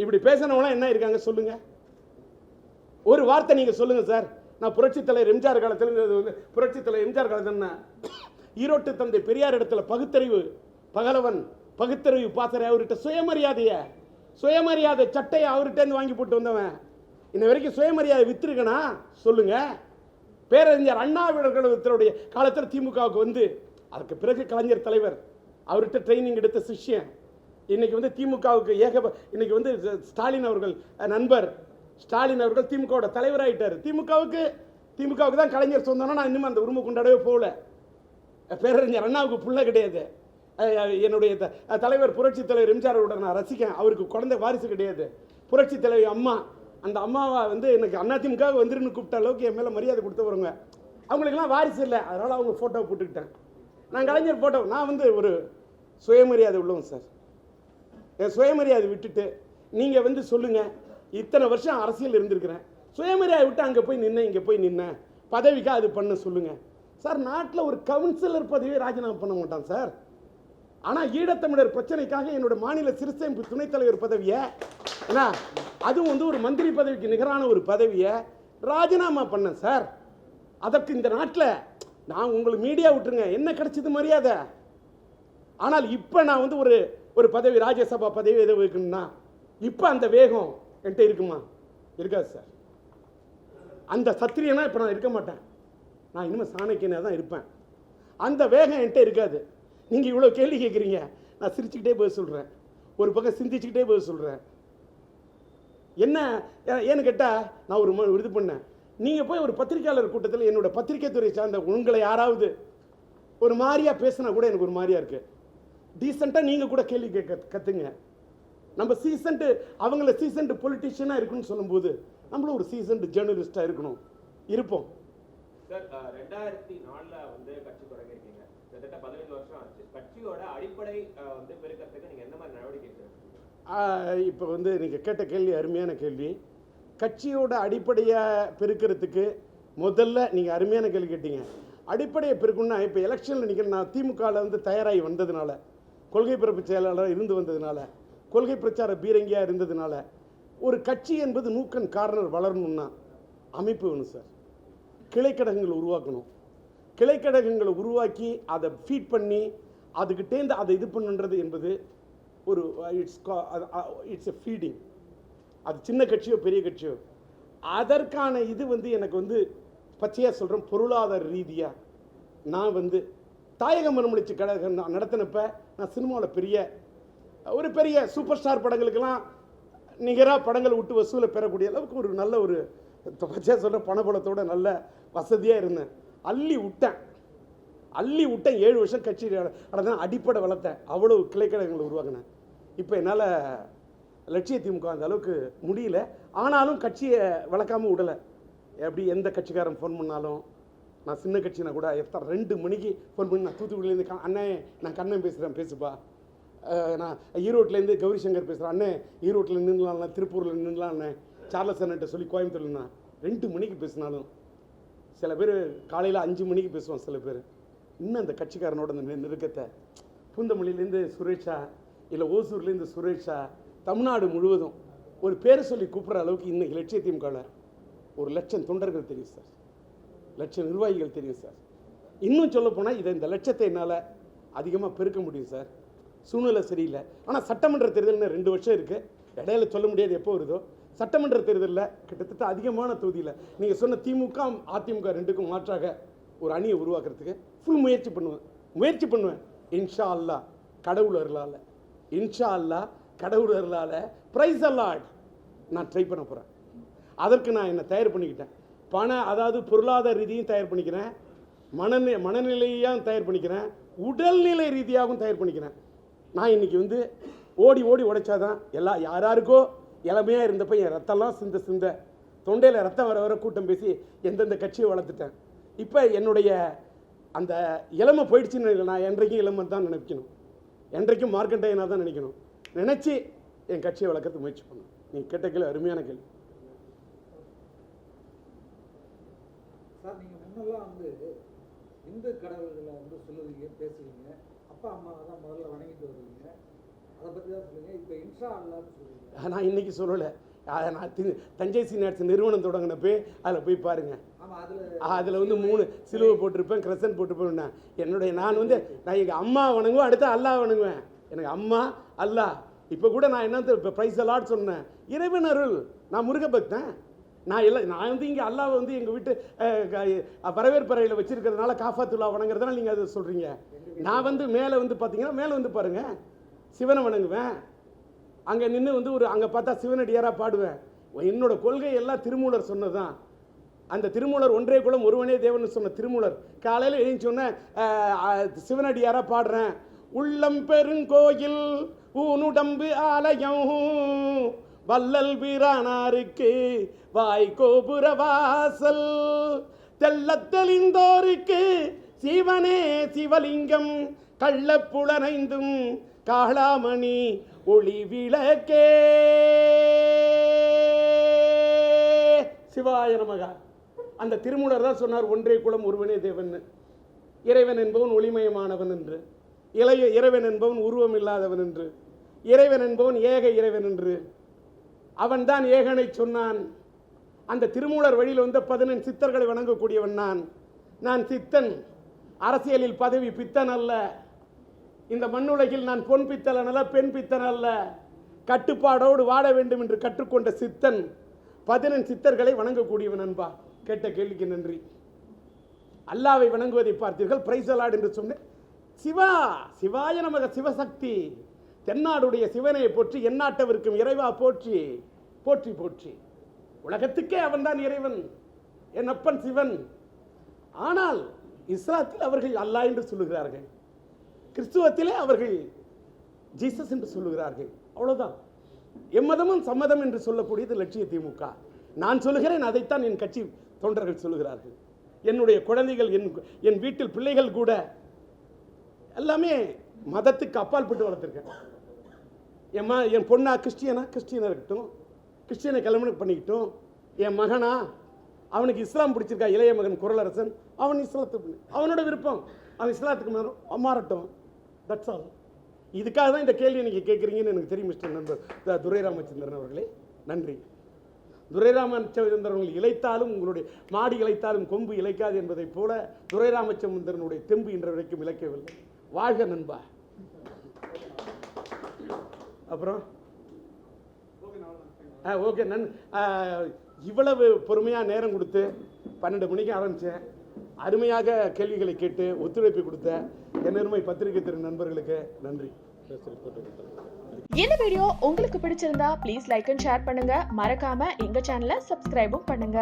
இப்படி பேசினவங்களாம் என்ன இருக்காங்க சொல்லுங்க. ஒரு வார்த்தை நீங்க சொல்லுங்க சார். நான் புரட்சி தலைவர் எம்ஜிஆர் காலத்தில் புரட்சி தலைவர் எம்ஜிஆர் காலத்தில் ஈரோட்டு தந்தை பெரியார் இடத்துல பகுத்தறிவு பகலவன், பகுத்தறிவு பாசறை அவர்கிட்ட சுயமரியாதை சட்டையை அவர்கிட்ட வாங்கி போட்டு வந்தவன். இன்ன வரைக்கும் சுயமரியாதை வித்துருக்கனா சொல்லுங்க. பேரறிஞர் அண்ணாவிடர்களுடைய காலத்தில் திமுகவுக்கு வந்து அதுக்கு பிறகு கலைஞர் தலைவர் அவர்கிட்ட ட்ரைனிங் எடுத்த சிஷ்யன் இன்னைக்கு வந்து திமுகவுக்கு இன்னைக்கு வந்து ஸ்டாலின் அவர்கள் நண்பர் ஸ்டாலின் அவர்கள் திமுகவோட தலைவராயிட்டார். திமுகவுக்கு தான் கலைஞர் சொந்தம்னா நான் இன்னும் அந்த உரிமை கொண்டாடவே போகல. பேரறிஞர் அண்ணாவுக்கு புள்ள கிடையாது. என்னுடைய தலைவர் புரட்சி தலைவர் எம்ஜிஆரோட நான் ரசிக்கேன். அவருக்கு குழந்தை வாரிசு கிடையாது. புரட்சி தலைவர் அம்மா, அந்த அம்மாவை வந்து எனக்கு அதிமுக வந்துருன்னு கூப்பிட்ட அளவுக்கு என் மேலே மரியாதை கொடுத்தவருங்க. அவங்களுக்கெல்லாம் வாரிசு இல்லை, அதனால் அவங்க ஃபோட்டோ போட்டுக்கிட்டேன். நான் கலைஞர் ஃபோட்டோ, நான் வந்து ஒரு சுயமரியாதை உள்ளவன் சார். என் சுயமரியாதை விட்டுட்டு நீங்கள் வந்து சொல்லுங்கள், இத்தனை வருஷம் அரசியல் இருந்திருக்கிறேன், சுயமரியாதை விட்டு அங்கே போய் நின்ன இங்கே போய் நின்ன பதவிக்காக அது பண்ண சொல்லுங்கள் சார். நாட்டில் ஒரு கவுன்சிலர் பதவியை ராஜினாமா பண்ண மாட்டான் சார். ஆனால் ஈழத்தமிழர் பிரச்சனைக்காக என்னோட மாநில சிறுசேமிப்பு துணைத் தலைவர் பதவியை ஏன்னா அதுவும் வந்து ஒரு மந்திரி பதவிக்கு நிகரான ஒரு பதவியை ராஜினாமா பண்ணேன் சார். அதற்கு இந்த நாட்டில் நான் உங்களுக்கு மீடியா விட்டுருங்க, என்ன கிடைச்சது மரியாதை. ஆனால் இப்போ நான் வந்து ஒரு பதவி ராஜ்யசபா பதவி எதை வைக்கணும்னா இப்போ அந்த வேகம் என்கிட்ட இருக்குமா? இருக்காது சார். அந்த சத்திரியனா இப்போ நான் இருக்க மாட்டேன். நான் இனிமேல் சாணக்கியனாக தான் இருப்பேன். அந்த வேகம் என்கிட்ட இருக்காது. நீங்கள் இவ்வளோ கேள்வி கேட்குறீங்க, நான் சிரிச்சுக்கிட்டே போய் சொல்கிறேன், ஒரு பக்கம் சிந்திச்சுக்கிட்டே போய் சொல்கிறேன். என்ன ஏன்னு கேட்டால் நான் ஒரு இது பண்ணேன். நீங்கள் போய் ஒரு பத்திரிகையாளர் கூட்டத்தில் என்னோட பத்திரிகை துறை சார்ந்த உங்களை யாராவது ஒரு மாதிரியாக பேசினா கூட எனக்கு ஒரு மாதிரியாக இருக்குது. டீசெண்டாக நீங்கள் கூட கேள்வி கேட்க கற்றுங்க. நம்ம அவங்கள சீசன்டு பொலிட்டிஷியனாக இருக்குன்னு சொல்லும்போது நம்மளும் ஒரு சீசன்டு ஜேர்னலிஸ்டாக இருப்போம். சார் 2004 வந்து கட்சி தொடங்கியிருக்கீங்க, கிட்டத்தட்ட 15 வருஷம் ஆச்சு. கட்சியோட அடிப்படை வந்து பெருக்கிறதுக்கு நீங்கள் எந்த மாதிரி நடவடிக்கை எடுக்கிறீங்க? இப்போ வந்து நீங்கள் கேட்ட கேள்வி அருமையான கேள்வி. கட்சியோட அடிப்படையை பெருக்கிறதுக்கு முதல்ல நீங்கள் அருமையான கேள்வி கேட்டீங்க. அடிப்படையை பெருக்கணும்னா இப்போ எலெக்ஷனில் நிற்கிற நான் திமுகவில் வந்து தயாராகி வந்ததுனால, கொள்கை பிறப்பு செயலாளர் இருந்து வந்ததுனால, கொள்கை பிரச்சார பீரங்கியாக இருந்ததுனால, ஒரு கட்சி என்பது நூக்கன் கார்னர் வளரணும்னா அமைப்பு வேணும் சார். கிளைக்கழகங்களை உருவாக்கணும். கிளைக்கழகங்களை உருவாக்கி அதை ஃபீட் பண்ணி அதுக்கிட்டேருந்து அதை இது பண்ணுன்றது என்பது ஒரு இட்ஸ் எ ஃபீடிங். அது சின்ன கட்சியோ பெரிய கட்சியோ அதற்கான இது வந்து எனக்கு வந்து பச்சையாக சொல்கிறேன், பொருளாதார ரீதியாக நான் வந்து தாயக மறுமலர்ச்சி கழகம் நடத்தினப்ப நான் சினிமாவில் பெரிய சூப்பர் ஸ்டார் படங்களுக்கெல்லாம் நிகராக படங்கள் விட்டு வசூலை பெறக்கூடிய அளவுக்கு ஒரு நல்ல ஒரு பச்சையாக சொல்கிற பணபலத்தோட நல்ல வசதியாக இருந்தேன். அள்ளி விட்டேன் 7 வருஷம் கட்சி நடந்தேன், அடிப்படை வளர்த்தேன், அவ்வளோ கிளைக்கழகங்களை உருவாக்கினேன். இப்போ என்னால் லட்சிய திமுக அந்த அளவுக்கு முடியல. ஆனாலும் கட்சியை வளர்க்காமல் விடலை. எப்படி எந்த கட்சிக்காரன் ஃபோன் பண்ணாலும், நான் சின்ன கட்சினா கூட 2 மணிக்கு ஃபோன் பண்ணி, நான் தூத்துக்குடியிலேருந்து அண்ணே நான் கண்ணன் பேசுகிறேன் பேசுப்பா, நான் ஈரோட்லேருந்து கௌரி சங்கர் பேசுகிறேன் அண்ணே, ஈரோட்டில் நின்றுலாம்ண்ணே, திருப்பூரில் நின்றுலாம்ண்ணே, சார்லஸ் அண்ணன்ட்ட சொல்லி கோயம்புத்தூர்லண்ணா 2 மணிக்கு பேசினாலும், சில பேர் காலையில் 5 மணிக்கு பேசுவான், சில பேர் இன்னும் அந்த கட்சிக்காரனோட அந்த நெருக்கத்தை. பூந்தமல்லியிலேருந்து சுரேஷா, இல்லை ஓசூர்லேருந்து சுரேஷா, தமிழ்நாடு முழுவதும் ஒரு பேரை சொல்லி கூப்பிட்ற அளவுக்கு இன்றைக்கி லட்சிய திமுகவில் 1,00,000 தொண்டர்கள் தெரியும் சார், 1,00,000 நிர்வாகிகள் தெரியும் சார். இன்னும் சொல்லப்போனால் இந்த லட்சத்தை என்னால் அதிகமாக பெருக்க முடியும் சார். சூழ்நிலை சரியில்லை. ஆனால் சட்டமன்ற தேர்தல்னு 2 வருஷம் இருக்குது, இடையில சொல்ல முடியாது எப்போ வருதோ. சட்டமன்ற தேர்தலில் கிட்டத்தட்ட அதிகமான தொகுதியில் நீங்கள் சொன்ன திமுக அதிமுக 2க்கும் மாற்றாக ஒரு அணியை உருவாக்குறதுக்கு ஃபுல் முயற்சி பண்ணுவேன். இன்ஷா அல்லாஹ் கடவுள் அருளால், இன்ஷா அல்லாஹ் கடவுள் அருளால் பிரைஸ் அல்லாட் நான் ட்ரை பண்ண போகிறேன். அதற்கு நான் என்னை தயார் பண்ணிக்கிட்டேன். அதாவது பொருளாதார ரீதியும் தயார் பண்ணிக்கிறேன், மனநிலையாக தயார் பண்ணிக்கிறேன், உடல்நிலை ரீதியாகவும் தயார் பண்ணிக்கிறேன். நான் இன்றைக்கி வந்து ஓடி உடைச்சாதான் யாருக்கோ இளமையாக இருந்தப்போ என் ரத்தம்லாம் சிந்த தொண்டையில் ரத்தம் வர கூட்டம் பேசி எந்தெந்த கட்சியை வளர்த்துட்டேன். இப்போ என்னுடைய அந்த இளமை போயிடுச்சுன்னு நான் என்றைக்கும் இளமை தான் நினைக்கணும், என்றைக்கும் மார்க்கண்டையனாக தான் நினைக்கணும். நினச்சி என் கட்சியை வளர்க்கறதுக்கு முயற்சி பண்ணணும். நீங்கள் கேட்ட கேள்வி அருமையான கேள்வி சார். நீங்கள் முன்னெல்லாம் வந்து இந்து கடவுள்களை வந்து சொல்லுவீங்க, பேசுவீங்க, அப்பா அம்மா தான் முதல்ல வணங்கிட்டு வருவீங்க, அதை பற்றி தான் சொல்லுவீங்க. இப்போ இன்ஷா அல்லான்னு சொல்லுவீங்க. நான் இன்னைக்கு சொல்லலை, நான் தஞ்சை சீனியர்ஸ் நிறுவனம் தொடங்கினப்போ அதில் போய் பாருங்கள். அதில் வந்து 3 சிலுவை போட்டிருப்பேன், கிரசன் போட்டிருப்பேன். நான் எங்கள் அம்மா வணங்குவேன், அடுத்து அல்லா வணங்குவேன். எனக்கு அம்மா அல்லா. இப்போ கூட நான் என்ன இப்போ பிரைஸ் அலாட் சொன்னேன், இறைவன் அருள். நான் முருக பக்தன், நான் வந்து இங்கே அல்லாஹ் வந்து எங்கள் வீட்டு வரவேற்பறையில் வச்சிருக்கிறதுனால காஃபாத்துல்லா வணங்குறதுனால நீங்கள் அதை சொல்கிறீங்க. நான் வந்து மேலே வந்து பார்த்தீங்கன்னா மேலே வந்து பாருங்கள் சிவனை வணங்குவேன். அங்கே நின்று வந்து அங்கே பார்த்தா சிவனடியாராக பாடுவேன். என்னோட கொள்கை எல்லாம் திருமூலர் சொன்னதான். அந்த திருமூலர் ஒன்றே குலம் ஒருவனே தேவன் சொன்ன திருமூலர் காலையில் எழுந்து சொன்ன சிவனடியாராக பாடுறேன். உள்ளம் பெருங்கோயில் ஊனுடம்பு ஆலயம் வள்ளல் வீரானாருக்கு வாய்கோபுர வாசல் தெள்ளத் தெளிந்தோருக்கு சிவனே சிவலிங்கம் கள்ளப்புலனைந்தும் காளாமணி ஒளி விளக்கே. சிவாய நமக. அந்த திருமூலர் தான் சொன்னார் ஒன்றே குலம் ஒருவனே தேவன். இறைவன் என்பவன் ஒளிமயமானவன் என்று, இறைவன் என்பவன் உருவம் இல்லாதவன் என்று, இறைவன் என்பவன் ஏக இறைவன் என்று. அவன்தான் ஏகனை சொன்னான். அந்த திருமூலர் வழியில் வந்த 15 சித்தர்களை வணங்கக்கூடியவன் நான் சித்தன். அரசியலில் பதவி பித்தன் அல்ல. இந்த மண்ணுலகில் நான் பொன் பித்தலன் அல்ல, பெண் பித்தன் அல்ல. கட்டுப்பாடோடு வாழ வேண்டும் என்று கற்றுக்கொண்ட சித்தன். 15 சித்தர்களை வணங்கக்கூடியவன். அன்பா கேட்ட கேள்விக்கு நன்றி. அல்லாவை வணங்குவதை பார்த்தீர்கள், பிரைஸ் அலாட் என்று சொன்னேன். சிவாய நமக சிவசக்தி. தென்னாடுடைய சிவனை போற்றி, எந்நாட்டவருக்கும் இறைவா போற்றி போற்றி போற்றி. உலகத்துக்கே அவன்தான் இறைவன், என் அப்பன் சிவன். ஆனால் இஸ்லாத்தில் அவர்கள் அல்லாஹ் என்று சொல்லுகிறார்கள், கிறிஸ்துவத்திலே அவர்கள் ஜீசஸ் என்று சொல்லுகிறார்கள். அவ்வளவுதான். எம்மதமும் சம்மதம் என்று சொல்லக்கூடியது லட்சிய திமுக. நான் சொல்லுகிறேன், அதைத்தான் என் கட்சி தொண்டர்கள் சொல்லுகிறார்கள். என்னுடைய குழந்தைகள், என் வீட்டில் பிள்ளைகள் கூட எல்லாமே மதத்துக்கு அப்பால் பட்டு வளர்த்துருக்கேன். என் பொண்ணா கிறிஸ்டியனாக இருக்கட்டும், கிறிஸ்டியனை கல்யாணம் பண்ணிக்கிட்டும். என் மகனா அவனுக்கு இஸ்லாம் பிடிச்சிருக்கா, இளைய மகன் குரலரசன், அவன் இஸ்லாத்துக்கு அவனோட விருப்பம், அவன் இஸ்லாத்துக்கு மாறட்டும். That's all. இதுக்காக தான் இந்த கேள்வி நீங்கள் கேட்குறீங்கன்னு எனக்கு தெரியும் மிஸ்டர் நண்பர் துரை ராமச்சந்திரன் அவர்களே. நன்றி. துரை ராமச்சந்திரன் அவர்கள் இழைத்தாலும் உங்களுடைய மாடி இழைத்தாலும் கொம்பு இழைக்காது என்பதைப் போல துரை ராமச்சந்திரனுடைய தெம்பு இன்ற வரைக்கும் இழைக்கவில்லை. வாழ்க நண்பா. அப்புறம் ஓகே இவ்வளவு பொறுமையாக நேரம் கொடுத்து 12 மணிக்கு ஆரம்பித்தேன். அருமையாக கேள்விகளை கேட்டு ஒத்துழைப்பு கொடுத்த என் அருமை பத்திரிகை திரு நண்பர்களுக்கு நன்றி. இந்த வீடியோ உங்களுக்கு பிடிச்சிருந்தா ப்ளீஸ் லைக் அண்ட் ஷேர் பண்ணுங்க. மறக்காம எங்க சேனலை சப்ஸ்கிரைபும் பண்ணுங்க.